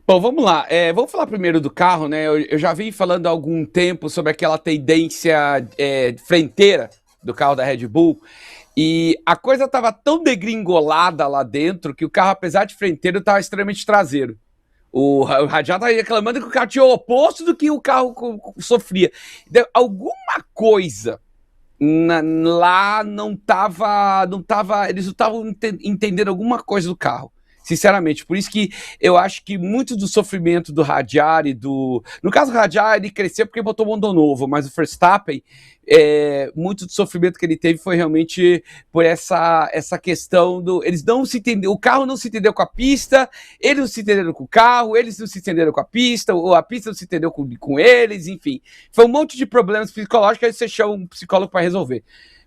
Speaker 3: Bom, vamos lá. Vamos falar primeiro do carro, né? Eu já vim falando há algum tempo sobre aquela tendência frenteira do carro da Red Bull. E a coisa estava tão degringolada lá dentro que o carro, apesar de frenteiro, estava extremamente traseiro. O Radial estava reclamando que o carro tinha o oposto do que o carro sofria. Então, alguma coisa lá não estava. Eles não estavam entendendo alguma coisa do carro. Sinceramente, por isso que eu acho que muito do sofrimento do Radiar e no caso do Radiar, ele cresceu porque botou motor novo, mas o Verstappen, muito do sofrimento que ele teve foi realmente por essa questão eles não se entenderam, o carro não se entendeu com a pista, eles não se entenderam com o carro, eles não se entenderam com a pista, ou a pista não se entendeu com eles, enfim. Foi um monte de problemas psicológicos que aí você chama um psicólogo para resolver.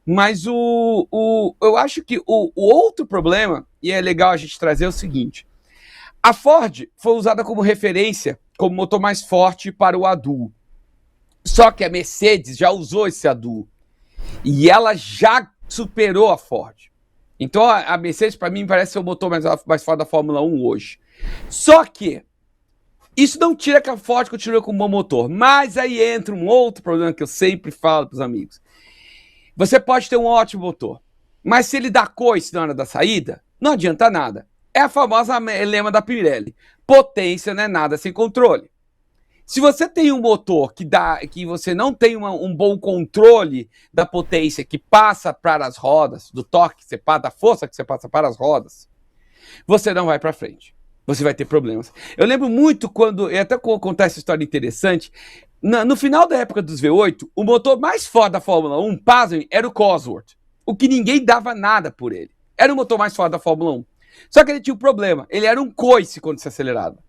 Speaker 3: Mas eu acho que o outro problema, e é legal a gente trazer, é o seguinte. A Ford foi usada como referência, como motor mais forte para o A-Duo. Só que a Mercedes já usou esse A-Duo. E ela já superou a Ford. Então a Mercedes, para mim, parece ser o motor mais forte da Fórmula 1 hoje. Só que isso não tira que a Ford continue com um bom motor. Mas aí entra um outro problema que eu sempre falo para os amigos. Você pode ter um ótimo motor, mas se ele dá coice na hora da saída, não adianta nada. É a famosa lema da Pirelli. Potência não é nada sem controle. Se você tem um motor que você não tem um bom controle da potência que passa para as rodas, do torque que você passa, da força que você passa para as rodas, você não vai para frente. Você vai ter problemas. Eu lembro muito quando, e até contar essa história interessante, no final da época dos V8, o motor mais forte da Fórmula 1, pasmem, era o Cosworth. O que ninguém dava nada por ele. Era o motor mais forte da Fórmula 1. Só que ele tinha um problema. Ele era um coice quando se acelerava.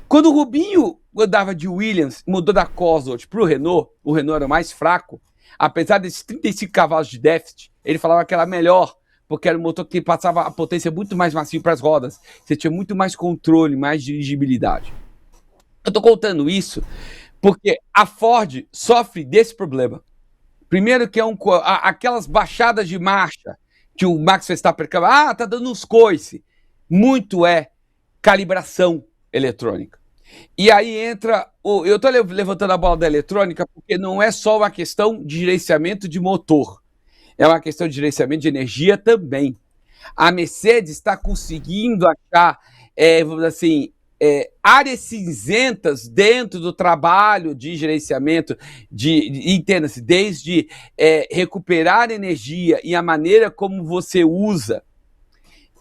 Speaker 3: Quando o Rubinho andava de Williams, mudou da Cosworth para o Renault era o mais fraco. Apesar desses 35 cavalos de déficit, ele falava que era melhor, porque era um motor que passava a potência muito mais macio para as rodas. Você tinha muito mais controle, mais dirigibilidade. Eu estou contando isso porque a Ford sofre desse problema. Primeiro que aquelas baixadas de marcha que o Max Verstappen tá dando uns coice. Muito calibração eletrônica. E aí entra, eu estou levantando a bola da eletrônica porque não é só uma questão de gerenciamento de motor. É uma questão de gerenciamento de energia também. A Mercedes está conseguindo achar, vamos dizer assim, áreas cinzentas dentro do trabalho de gerenciamento, entenda-se, desde recuperar energia e a maneira como você usa,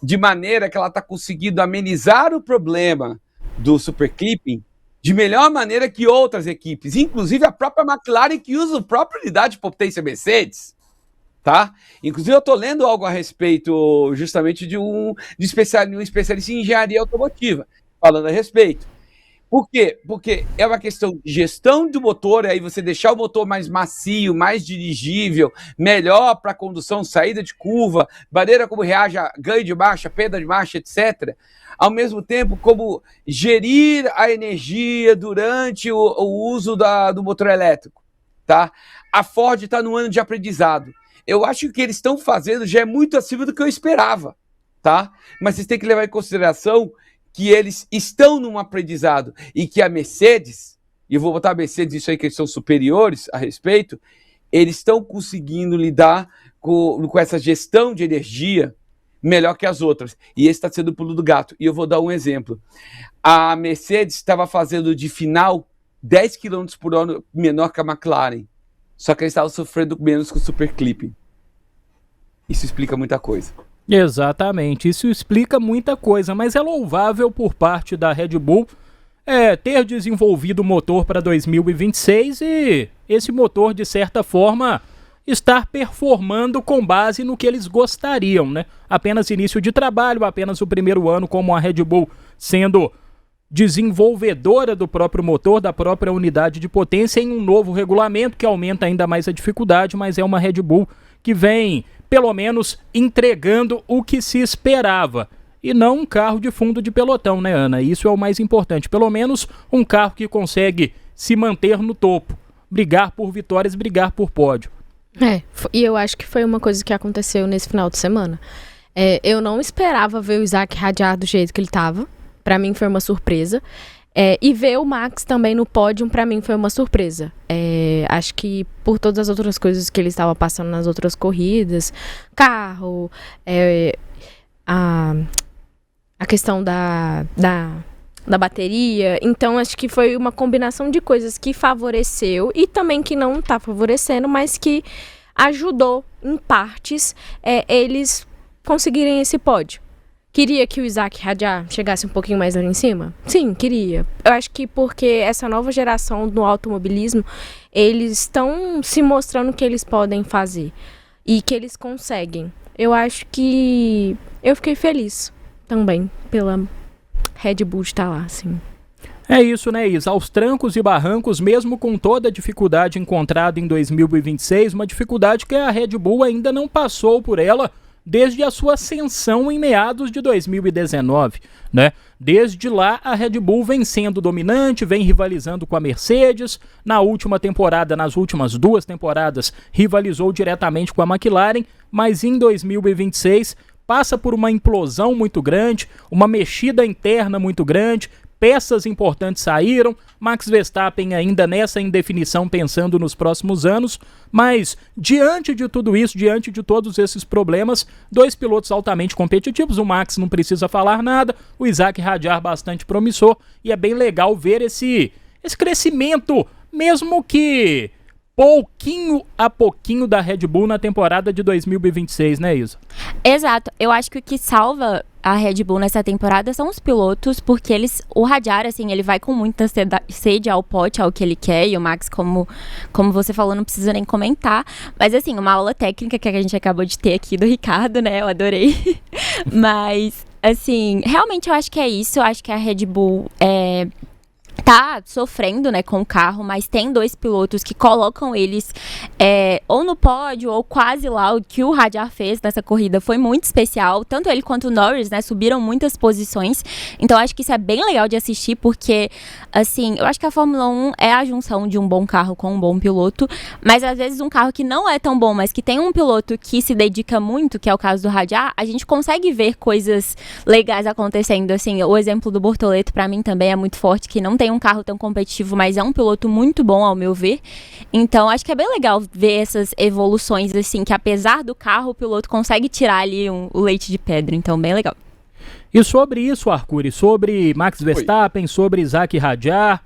Speaker 3: de maneira que ela está conseguindo amenizar o problema do superclipping de melhor maneira que outras equipes, inclusive a própria McLaren, que usa a própria unidade de potência Mercedes. Tá? Inclusive eu estou lendo algo a respeito justamente de um especialista em engenharia automotiva, falando a respeito. Por quê? Porque é uma questão de gestão do motor, aí você deixar o motor mais macio, mais dirigível, melhor para condução, saída de curva, maneira como reage a ganho de marcha, perda de marcha, etc. Ao mesmo tempo, como gerir a energia durante o uso do motor elétrico. Tá? A Ford está no ano de aprendizado. Eu acho que o que eles estão fazendo já é muito acima do que eu esperava, tá? Mas vocês têm que levar em consideração que eles estão num aprendizado e que a Mercedes, e eu vou botar a Mercedes isso aí que eles são superiores a respeito, eles estão conseguindo lidar com essa gestão de energia melhor que as outras. E esse está sendo o pulo do gato. E eu vou dar um exemplo. A Mercedes estava fazendo de final 10 km por hora menor que a McLaren. Só que eles estavam sofrendo menos com o superclipping. Isso explica muita coisa.
Speaker 1: Exatamente, isso explica muita coisa, mas é louvável por parte da Red Bull ter desenvolvido o motor para 2026 e esse motor, de certa forma, estar performando com base no que eles gostariam, né? Apenas início de trabalho, apenas o primeiro ano como a Red Bull sendo desenvolvedora do próprio motor, da própria unidade de potência em um novo regulamento que aumenta ainda mais a dificuldade, mas é uma Red Bull que vem, pelo menos, entregando o que se esperava. E não um carro de fundo de pelotão, né, Ana? Isso é o mais importante. Pelo menos um carro que consegue se manter no topo, brigar por vitórias, brigar por pódio.
Speaker 2: E eu acho que foi uma coisa que aconteceu nesse final de semana. Eu não esperava ver o Isaac Hadjar do jeito que ele estava. Pra mim foi uma surpresa. E ver o Max também no pódio, pra mim foi uma surpresa. Acho que por todas as outras coisas que ele estava passando nas outras corridas, carro, a questão da bateria. Então, acho que foi uma combinação de coisas que favoreceu e também que não está favorecendo, mas que ajudou, em partes, eles conseguirem esse pódio. Queria que o Isaac Hadjar chegasse um pouquinho mais ali em cima? Sim, queria. Eu acho que porque essa nova geração do automobilismo, eles estão se mostrando que eles podem fazer e que eles conseguem. Eu acho que eu fiquei feliz também pela Red Bull estar lá, assim.
Speaker 1: É isso, né, Isa? Aos trancos e barrancos, mesmo com toda a dificuldade encontrada em 2026, uma dificuldade que a Red Bull ainda não passou por ela desde a sua ascensão em meados de 2019, né? Desde lá, a Red Bull vem sendo dominante, vem rivalizando com a Mercedes. Na última temporada, nas últimas 2 temporadas, rivalizou diretamente com a McLaren, mas em 2026 passa por uma implosão muito grande, uma mexida interna muito grande, peças importantes saíram, Max Verstappen ainda nessa indefinição pensando nos próximos anos, mas diante de tudo isso, diante de todos esses problemas, 2 pilotos altamente competitivos, o Max não precisa falar nada, o Isaac Hadjar bastante promissor, e é bem legal ver esse crescimento, mesmo que pouquinho a pouquinho da Red Bull na temporada de 2026, né, Isa?
Speaker 4: Exato. Eu acho que o que salva a Red Bull nessa temporada são os pilotos, porque o Hadjar, assim, ele vai com muita sede ao pote, ao que ele quer, e o Max, como você falou, não precisa nem comentar. Mas, assim, uma aula técnica que a gente acabou de ter aqui do Ricardo, né, eu adorei. Mas, assim, realmente eu acho que é isso, eu acho que a Red Bull tá sofrendo, né, com o carro, mas tem 2 pilotos que colocam eles ou no pódio ou quase lá. O que o Hadjar fez nessa corrida foi muito especial, tanto ele quanto o Norris, né, subiram muitas posições, então acho que isso é bem legal de assistir, porque, assim, eu acho que a Fórmula 1 é a junção de um bom carro com um bom piloto, mas às vezes um carro que não é tão bom, mas que tem um piloto que se dedica muito, que é o caso do Hadjar, a gente consegue ver coisas legais acontecendo, assim, o exemplo do Bortoleto pra mim também é muito forte, que não tem um carro tão competitivo, mas é um piloto muito bom, ao meu ver. Então, acho que é bem legal ver essas evoluções, assim, que apesar do carro, o piloto consegue tirar ali o leite de pedra. Então, bem legal.
Speaker 1: E sobre isso, Arcuri, sobre Max Verstappen, sobre Isaac Hadjar,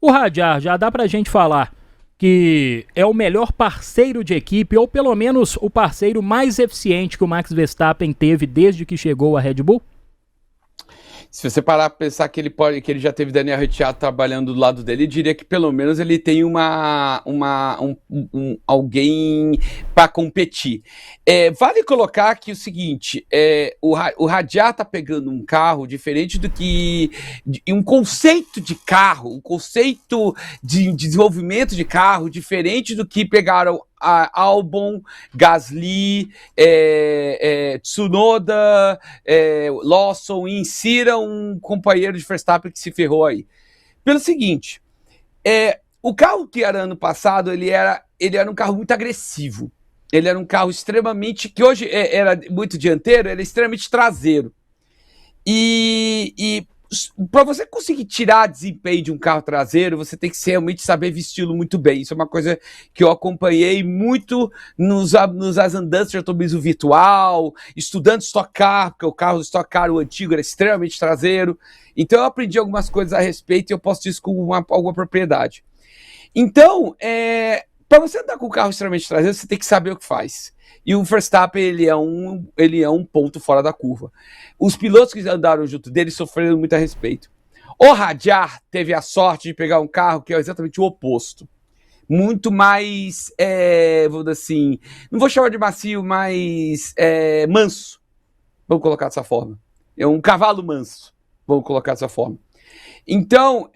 Speaker 1: o Hadjar, já dá pra gente falar que é o melhor parceiro de equipe, ou pelo menos o parceiro mais eficiente que o Max Verstappen teve desde que chegou à Red Bull?
Speaker 3: Se você parar para pensar que ele já teve Daniel Ricciardo trabalhando do lado dele, eu diria que pelo menos ele tem alguém para competir. Vale colocar que o seguinte, o Hadjar tá pegando um carro diferente do que um conceito de carro, um conceito de desenvolvimento de carro diferente do que pegaram Albon, Gasly, Tsunoda, Lawson, e insira um companheiro de Verstappen que se ferrou aí. Pelo seguinte, o carro que era ano passado, ele era um carro muito agressivo. Ele era um carro extremamente, que hoje era muito dianteiro, era extremamente traseiro. E para você conseguir tirar desempenho de um carro traseiro, você tem que realmente saber vesti-lo muito bem. Isso é uma coisa que eu acompanhei muito nas andanças de automobilismo virtual, estudando Stock Car, porque o carro do Stock Car, o antigo, era extremamente traseiro. Então eu aprendi algumas coisas a respeito e eu posso dizer isso com alguma propriedade. Então, Para você andar com um carro extremamente traseiro, você tem que saber o que faz. E o Verstappen, ele é um ponto fora da curva. Os pilotos que andaram junto dele sofreram muito a respeito. O Hadjar teve a sorte de pegar um carro que é exatamente o oposto. Muito mais, vou dizer assim, não vou chamar de macio, mas manso. Vamos colocar dessa forma. É um cavalo manso. Vamos colocar dessa forma. Então,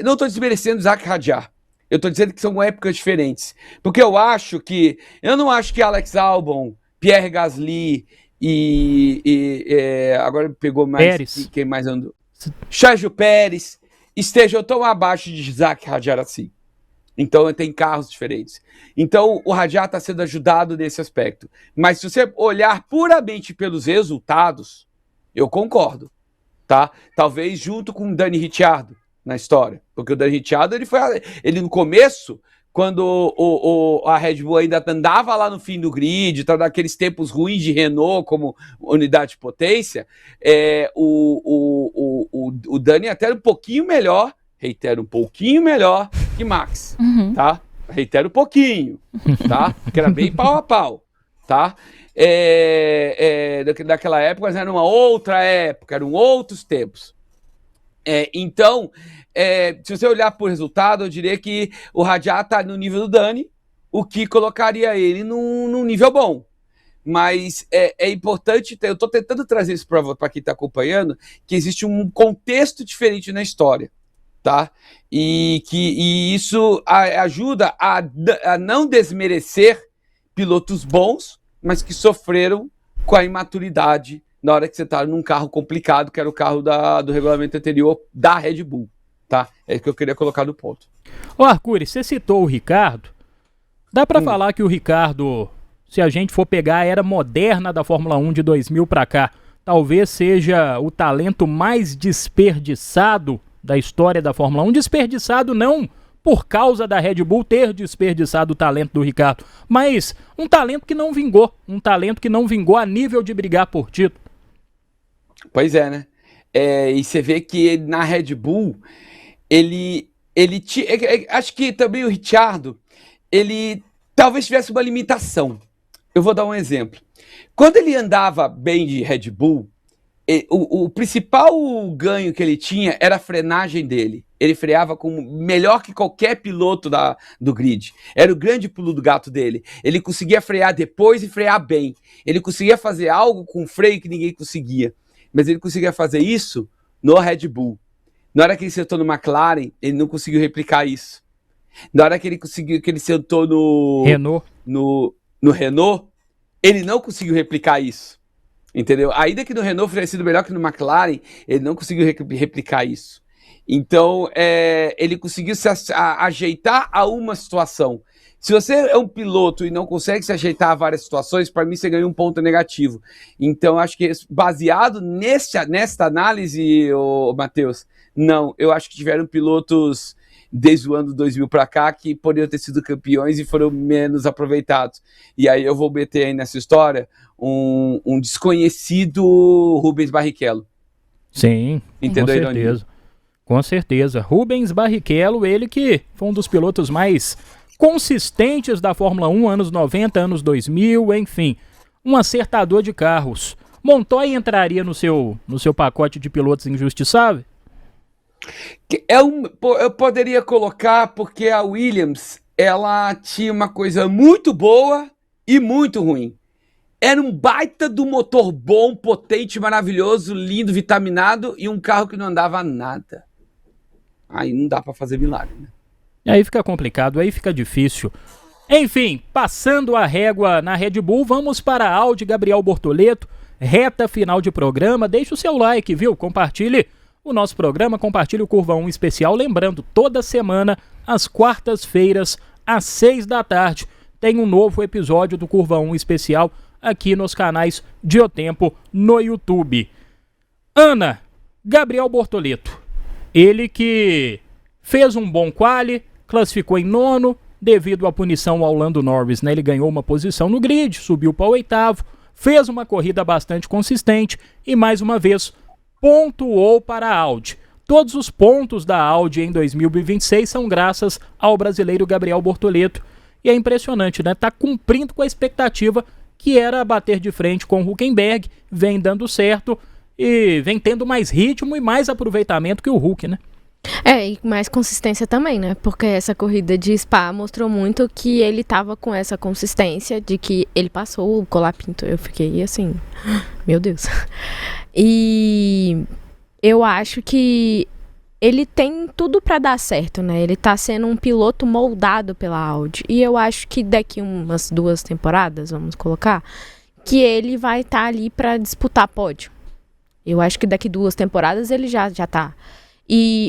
Speaker 3: não estou desmerecendo Zac Hadjar. Eu estou dizendo que são épocas diferentes. Porque eu não acho que Alex Albon, Pierre Gasly agora pegou mais...
Speaker 1: Pérez.
Speaker 3: Quem mais andou? Sérgio Pérez estejam tão abaixo de Zac Hadjar assim. Então, tem carros diferentes. Então, o Hadjar está sendo ajudado nesse aspecto. Mas se você olhar puramente pelos resultados, eu concordo. Tá? Talvez junto com o Dani Ricciardo na história. Porque o Dani Ricciardo, ele no começo, quando a Red Bull ainda andava lá no fim do grid, tá, naqueles tempos ruins de Renault como unidade de potência, o Dani até era um pouquinho melhor, reitero, um pouquinho melhor que Max, tá? Reitero um pouquinho, tá? Porque era bem pau a pau, tá? Daquela época, mas era uma outra época, eram outros tempos. Então, se você olhar por resultado, eu diria que o Hadjar está no nível do Dani, o que colocaria ele num nível bom. Mas é importante, eu estou tentando trazer isso para quem está acompanhando, que existe um contexto diferente na história, tá? E isso ajuda a não desmerecer pilotos bons, mas que sofreram com a imaturidade na hora que você está num carro complicado, que era o carro do regulamento anterior da Red Bull, tá? É isso que eu queria colocar no ponto.
Speaker 1: Ô Arcuri, você citou o Ricardo. Dá para falar que o Ricardo, se a gente for pegar a era moderna da Fórmula 1 de 2000 para cá, talvez seja o talento mais desperdiçado da história da Fórmula 1. Desperdiçado não por causa da Red Bull ter desperdiçado o talento do Ricardo, mas um talento que não vingou. Um talento que não vingou a nível de brigar por título.
Speaker 3: Pois é, né? E você vê que na Red Bull, acho que também o Ricciardo, ele talvez tivesse uma limitação. Eu vou dar um exemplo. Quando ele andava bem de Red Bull, o principal ganho que ele tinha era a frenagem dele. Ele freava melhor que qualquer piloto do grid. Era o grande pulo do gato dele. Ele conseguia frear depois e frear bem. Ele conseguia fazer algo com freio que ninguém conseguia. Mas ele conseguia fazer isso no Red Bull. Na hora que ele sentou no McLaren, ele não conseguiu replicar isso. Na hora que ele sentou no
Speaker 1: Renault,
Speaker 3: no Renault, ele não conseguiu replicar isso. Entendeu? Ainda que no Renault tivesse sido melhor que no McLaren, ele não conseguiu replicar isso. Então, ele conseguiu se ajeitar a uma situação. Se você é um piloto e não consegue se ajeitar a várias situações, para mim você ganha um ponto negativo. Então, acho que baseado nesta análise, Matheus, não, eu acho que tiveram pilotos desde o ano 2000 para cá que poderiam ter sido campeões e foram menos aproveitados. E aí eu vou meter aí nessa história um desconhecido Rubens Barrichello.
Speaker 1: Sim,
Speaker 3: entendeu?
Speaker 1: Com certeza. Com certeza. Rubens Barrichello, ele que foi um dos pilotos mais consistentes da Fórmula 1, anos 90, anos 2000, enfim. Um acertador de carros. Montoya entraria no seu pacote de pilotos injustiçáveis?
Speaker 3: Eu poderia colocar porque a Williams, ela tinha uma coisa muito boa e muito ruim. Era um baita do motor bom, potente, maravilhoso, lindo, vitaminado e um carro que não andava nada. Aí não dá pra fazer milagre, né?
Speaker 1: Aí fica complicado, aí fica difícil. Enfim, passando a régua na Red Bull, vamos para a Audi Gabriel Bortoleto, reta final de programa. Deixe o seu like, viu? Compartilhe o nosso programa, compartilhe o Curva 1 especial. Lembrando, toda semana, às quartas-feiras, às 6 da tarde, tem um novo episódio do Curva 1 especial aqui nos canais de O Tempo no YouTube. Ana, Gabriel Bortoleto, ele que fez um bom quali, classificou em 9º, devido à punição ao Lando Norris, né? Ele ganhou uma posição no grid, subiu para o 8º, fez uma corrida bastante consistente e mais uma vez pontuou para a Audi. Todos os pontos da Audi em 2026 são graças ao brasileiro Gabriel Bortoleto, E é impressionante, né? Tá cumprindo com a expectativa que era bater de frente com o Hülkenberg, vem dando certo e vem tendo mais ritmo e mais aproveitamento que o Hulk, né?
Speaker 2: E mais consistência também, né? Porque essa corrida de Spa mostrou muito que ele tava com essa consistência de que ele passou o Colapinto. Eu fiquei assim, meu Deus. E eu acho que ele tem tudo pra dar certo, né? Ele tá sendo um piloto moldado pela Audi. E eu acho que daqui umas 2 temporadas, vamos colocar, que ele vai estar ali pra disputar pódio. Eu acho que daqui 2 temporadas ele já tá.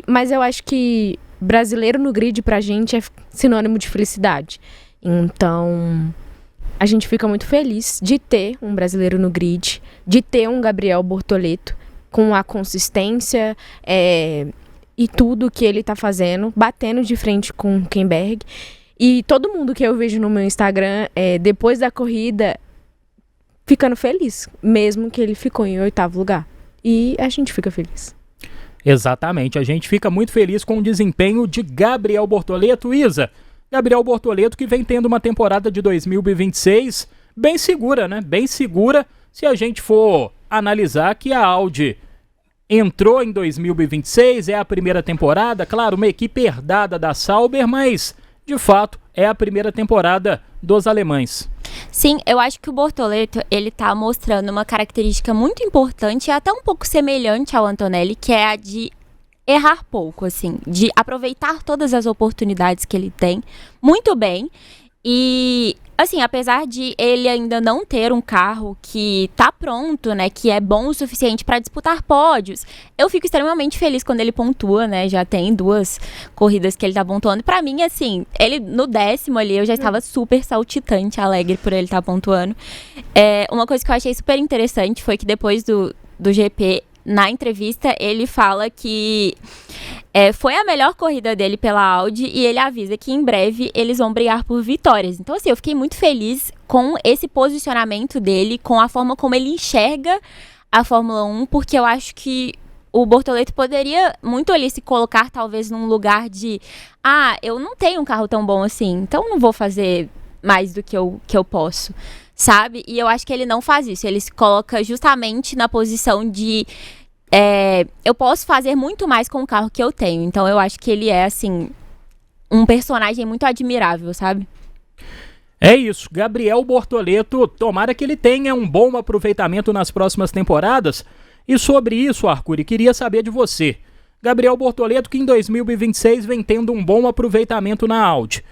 Speaker 2: Mas eu acho que brasileiro no grid pra gente é sinônimo de felicidade. Então, a gente fica muito feliz de ter um brasileiro no grid, de ter um Gabriel Bortoleto com a consistência e tudo que ele tá fazendo, batendo de frente com o Hülkenberg. E todo mundo que eu vejo no meu Instagram, depois da corrida, ficando feliz, mesmo que ele ficou em 8º lugar. E a gente fica feliz.
Speaker 1: Exatamente, a gente fica muito feliz com o desempenho de Gabriel Bortoleto. Isa, Gabriel Bortoleto que vem tendo uma temporada de 2026 bem segura, né? Bem segura, se a gente for analisar que a Audi entrou em 2026, é a primeira temporada, claro, uma equipe herdada da Sauber, mas de fato é a primeira temporada dos alemães.
Speaker 4: Sim, eu acho que o Bortoleto, ele tá mostrando uma característica muito importante e até um pouco semelhante ao Antonelli, que é a de errar pouco, assim, de aproveitar todas as oportunidades que ele tem muito bem. E, assim, apesar de ele ainda não ter um carro que tá pronto, né, que é bom o suficiente para disputar pódios, eu fico extremamente feliz quando ele pontua, né, já tem 2 corridas que ele tá pontuando. E pra mim, assim, ele no 10º ali, eu já estava super saltitante, alegre por ele estar pontuando. Uma coisa que eu achei super interessante foi que depois do GP, na entrevista, ele fala que foi a melhor corrida dele pela Audi e ele avisa que em breve eles vão brigar por vitórias. Então, assim, eu fiquei muito feliz com esse posicionamento dele, com a forma como ele enxerga a Fórmula 1, porque eu acho que o Bortoleto poderia muito ali se colocar talvez num lugar de eu não tenho um carro tão bom assim, então não vou fazer mais do que eu posso, sabe? E eu acho que ele não faz isso, ele se coloca justamente na posição de eu posso fazer muito mais com o carro que eu tenho. Então eu acho que ele é, assim, um personagem muito admirável, sabe?
Speaker 1: É isso, Gabriel Bortoleto, tomara que ele tenha um bom aproveitamento nas próximas temporadas. E sobre isso, Arcuri, queria saber de você. Gabriel Bortoleto que em 2026 vem tendo um bom aproveitamento na Audi.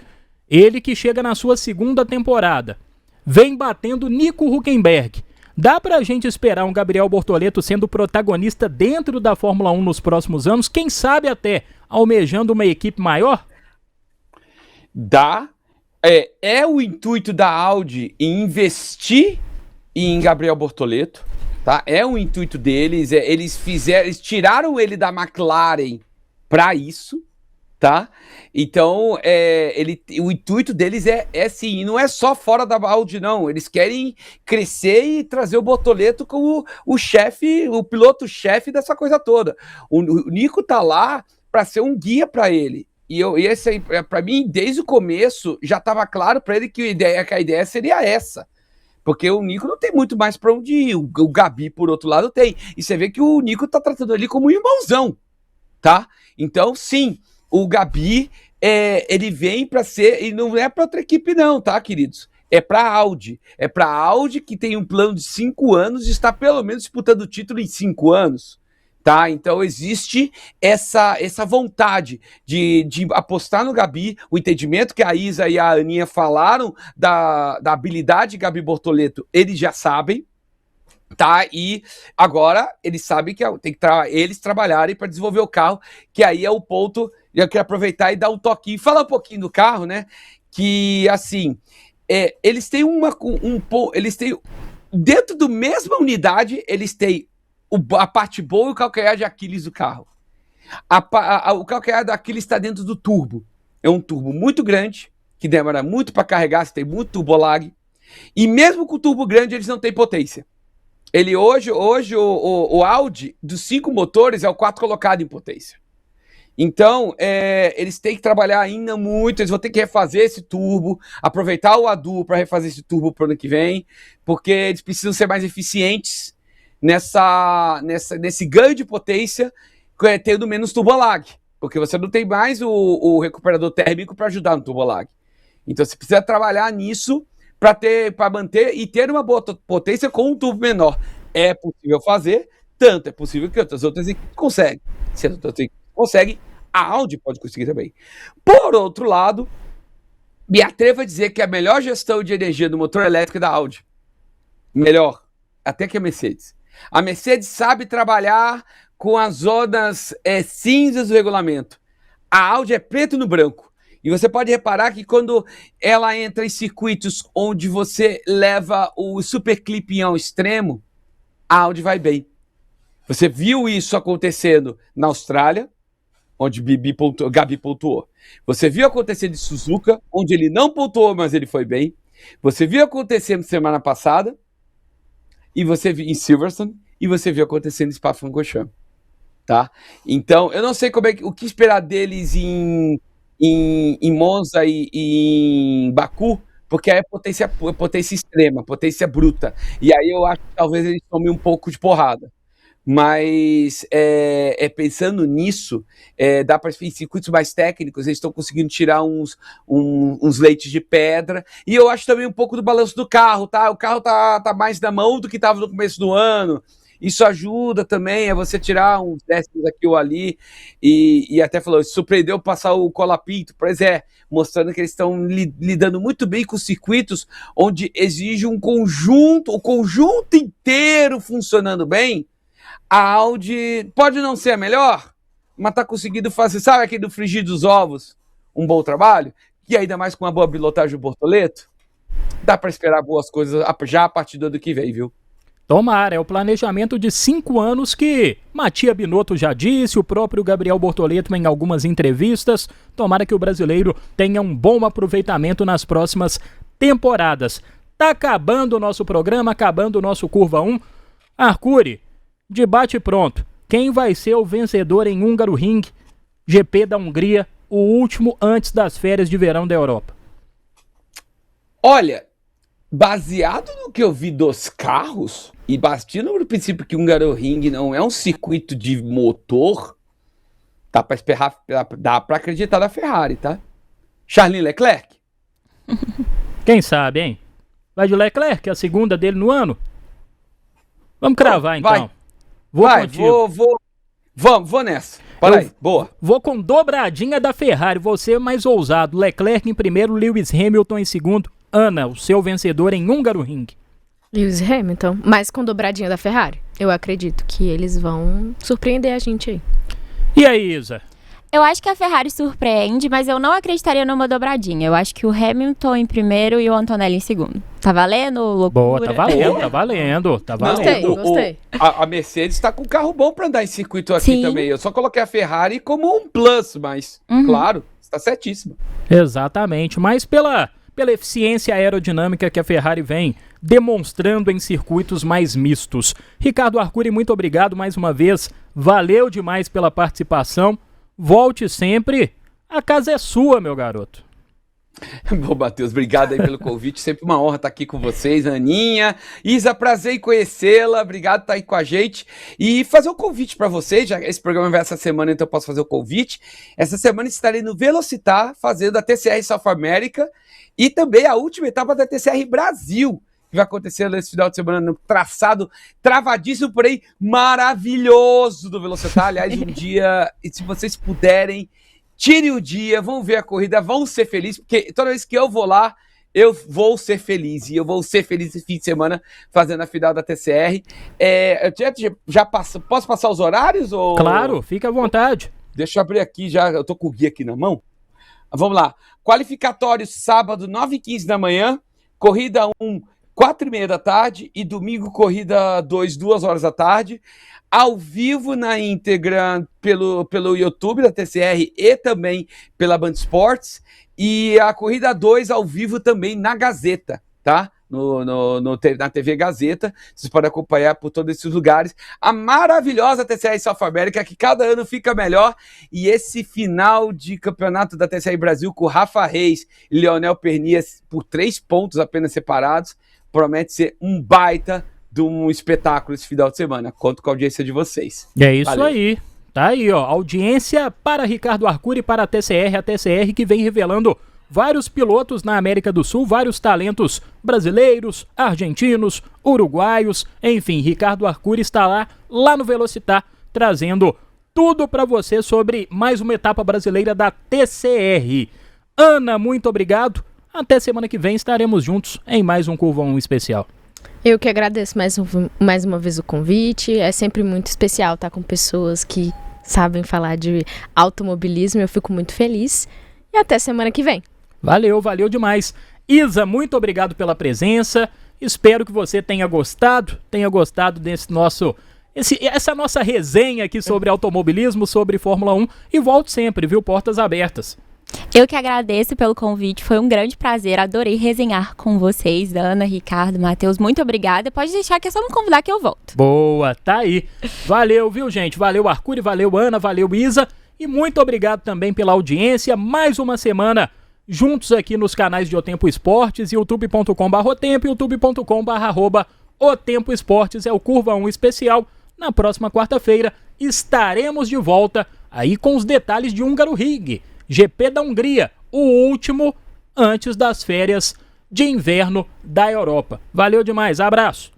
Speaker 1: Ele que chega na sua 2ª temporada. Vem batendo Nico Hülkenberg. Dá pra gente esperar um Gabriel Bortoleto sendo protagonista dentro da Fórmula 1 nos próximos anos? Quem sabe até almejando uma equipe maior?
Speaker 3: Dá. É o intuito da Audi em investir em Gabriel Bortoleto, tá? É o intuito deles. Eles tiraram ele da McLaren para isso, tá? Então, o intuito deles sim, e não é só fora da Audi, não. Eles querem crescer e trazer o Bortoleto como o chefe, o piloto-chefe dessa coisa toda. O Nico tá lá para ser um guia para ele. E esse aí, para mim, desde o começo, já estava claro para ele que a ideia seria essa. Porque o Nico não tem muito mais para onde ir. O Gabi, por outro lado, tem. E você vê que o Nico tá tratando ele como um irmãozão, tá? Então, sim, o Gabi, ele vem para ser, e não é para outra equipe não, tá, queridos? É para a Audi. É para a Audi que tem um plano de 5 anos e está pelo menos disputando o título em 5 anos, tá? Então existe essa vontade de apostar no Gabi, o entendimento que a Isa e a Aninha falaram da habilidade de Gabi Bortoleto, eles já sabem, tá? E agora eles sabem que tem que eles trabalharem para desenvolver o carro, que aí é o ponto. Eu quero aproveitar e dar um toquinho, falar um pouquinho do carro, né? Que assim, eles têm eles têm dentro da mesma unidade, eles têm a parte boa e o calcanhar de Aquiles do carro. O calcanhar de Aquiles está dentro do turbo. É um turbo muito grande, que demora muito para carregar, você tem muito turbolag. E mesmo com o turbo grande, eles não têm potência. Hoje o Audi, dos 5 motores, é o 4 colocado em potência. Então, eles têm que trabalhar ainda muito, eles vão ter que refazer esse turbo, aproveitar o ADU para refazer esse turbo para o ano que vem, porque eles precisam ser mais eficientes nesse ganho de potência, tendo menos turbo lag, porque você não tem mais o recuperador térmico para ajudar no turbo lag. Então, você precisa trabalhar nisso para manter e ter uma boa potência com um turbo menor. É possível fazer, tanto é possível que outras equipes conseguem. Se as outras equipes conseguem, a Audi pode conseguir também. Por outro lado, me atrevo a dizer que a melhor gestão de energia do motor elétrico é da Audi. Melhor, até que a Mercedes. A Mercedes sabe trabalhar com as zonas cinzas do regulamento. A Audi é preto no branco. E você pode reparar que quando ela entra em circuitos onde você leva o superclipping ao extremo, a Audi vai bem. Você viu isso acontecendo na Austrália, onde Gabi pontuou. Você viu acontecer em Suzuka, onde ele não pontuou, mas ele foi bem. Você viu acontecendo semana passada, e você viu em Silverstone, e você viu acontecendo em Spa-Francorchamps. Tá? Então, eu não sei o que esperar deles em Monza e em Baku, porque é potência extrema, potência bruta. E aí eu acho que talvez eles tomem um pouco de porrada. Mas pensando nisso, dá para em circuitos mais técnicos, eles estão conseguindo tirar uns leites de pedra. E eu acho também um pouco do balanço do carro, tá? O carro tá mais na mão do que estava no começo do ano. Isso ajuda também a você tirar uns décimos aqui ou ali. E até falou, surpreendeu passar o Colapinto, pois mostrando que eles estão lidando muito bem com circuitos onde exige o conjunto inteiro funcionando bem. A Audi pode não ser a melhor, mas tá conseguindo fazer, sabe aquele do frigir dos ovos? Um bom trabalho, e ainda mais com uma boa pilotagem do Bortoleto, dá para esperar boas coisas já a partir do ano que vem, viu?
Speaker 1: Tomara, é o planejamento de 5 anos que Mattia Binotto já disse, o próprio Gabriel Bortoleto em algumas entrevistas. Tomara que o brasileiro tenha um bom aproveitamento nas próximas temporadas. Tá acabando o nosso programa, acabando o nosso Curva 1. Arcuri, debate pronto. Quem vai ser o vencedor em Húngaro Ring, GP da Hungria, o último antes das férias de verão da Europa?
Speaker 3: Olha, baseado no que eu vi dos carros, e partindo no princípio que o Húngaro Ring não é um circuito de motor, dá pra acreditar na Ferrari, tá? Charles Leclerc?
Speaker 1: Quem sabe, hein? Vai de Leclerc, a segunda dele no ano? Vamos cravar, então.
Speaker 3: Vou nessa. Boa.
Speaker 1: Vou com dobradinha da Ferrari, você mais ousado. Leclerc em primeiro, Lewis Hamilton em segundo. Ana, o seu vencedor em Húngaro Ring.
Speaker 2: Lewis Hamilton, mas com dobradinha da Ferrari. Eu acredito que eles vão surpreender a gente aí.
Speaker 1: E aí, Isa?
Speaker 4: Eu acho que a Ferrari surpreende, mas eu não acreditaria numa dobradinha. Eu acho que o Hamilton em primeiro e o Antonelli em segundo. Tá valendo? Loucura.
Speaker 1: Boa, tá valendo.
Speaker 2: Gostei.
Speaker 3: A Mercedes tá com um carro bom pra andar em circuito aqui
Speaker 4: Sim.
Speaker 3: também. Eu só coloquei a Ferrari como um plus, mas, claro, está certíssima.
Speaker 1: Exatamente, mas pela eficiência aerodinâmica que a Ferrari vem demonstrando em circuitos mais mistos. Ricardo Arcuri, muito obrigado mais uma vez. Valeu demais pela participação. Volte sempre. A casa é sua, meu garoto.
Speaker 3: Bom, Matheus, obrigado aí pelo convite. Sempre uma honra estar aqui com vocês, Aninha. Isa, prazer em conhecê-la. Obrigado por estar aí com a gente. E fazer um convite para vocês. Já esse programa vai essa semana, então eu posso fazer o convite. Essa semana estarei no Velocitar, fazendo a TCR South America e também a última etapa da TCR Brasil, que vai acontecer nesse final de semana no traçado travadíssimo, porém maravilhoso do Velocitar. Aliás, um dia, e se vocês puderem, tirem o dia, vão ver a corrida, vão ser felizes, porque toda vez que eu vou lá, eu vou ser feliz. E eu vou ser feliz esse fim de semana fazendo a final da TCR. Posso passar os horários? Ou...
Speaker 1: Claro, fica à vontade.
Speaker 3: Deixa eu abrir aqui já, eu tô com o guia aqui na mão. Vamos lá. Qualificatório sábado, 9h15 da manhã. Corrida 1, 4h30 da tarde. E domingo, corrida 2, 2 horas da tarde. Ao vivo na íntegra pelo YouTube da TCR e também pela Band Esportes. E a corrida 2 ao vivo também na Gazeta, tá? na TV Gazeta. Vocês podem acompanhar por todos esses lugares. A maravilhosa TCR South America, que cada ano fica melhor. E esse final de campeonato da TCR Brasil com Rafa Reis e Leonel Pernias por 3 pontos apenas separados, promete ser um baita de um espetáculo esse final de semana. Conto com a audiência de vocês.
Speaker 1: É isso
Speaker 3: Valeu.
Speaker 1: aí. Tá aí, ó. Audiência para Ricardo Arcuri e para a TCR que vem revelando vários pilotos na América do Sul, vários talentos brasileiros, argentinos, uruguaios, enfim, Ricardo Arcuri está lá no Velocitar, trazendo tudo para você sobre mais uma etapa brasileira da TCR. Ana, muito obrigado. Até semana que vem estaremos juntos em mais um Curva 1 especial.
Speaker 2: Eu que agradeço mais uma vez o convite. É sempre muito especial estar com pessoas que sabem falar de automobilismo. Eu fico muito feliz. E até semana que vem.
Speaker 1: Valeu demais. Isa, muito obrigado pela presença. Espero que você tenha gostado desse essa nossa resenha aqui sobre automobilismo, sobre Fórmula 1. E volte sempre, viu? Portas abertas.
Speaker 4: Eu que agradeço pelo convite, foi um grande prazer, adorei resenhar com vocês, Ana, Ricardo, Matheus, muito obrigada, pode deixar que é só me convidar que eu volto.
Speaker 1: Boa, tá aí. Valeu, viu, gente? Valeu, Arcuri, valeu, Ana, valeu, Isa, e muito obrigado também pela audiência, mais uma semana juntos aqui nos canais de O Tempo Esportes, youtube.com/otempo, youtube.com/@otempo esportes, é o Curva 1 especial. Na próxima quarta-feira estaremos de volta aí com os detalhes de Húngaro Ring, GP da Hungria, o último antes das férias de inverno da Europa. Valeu demais, abraço!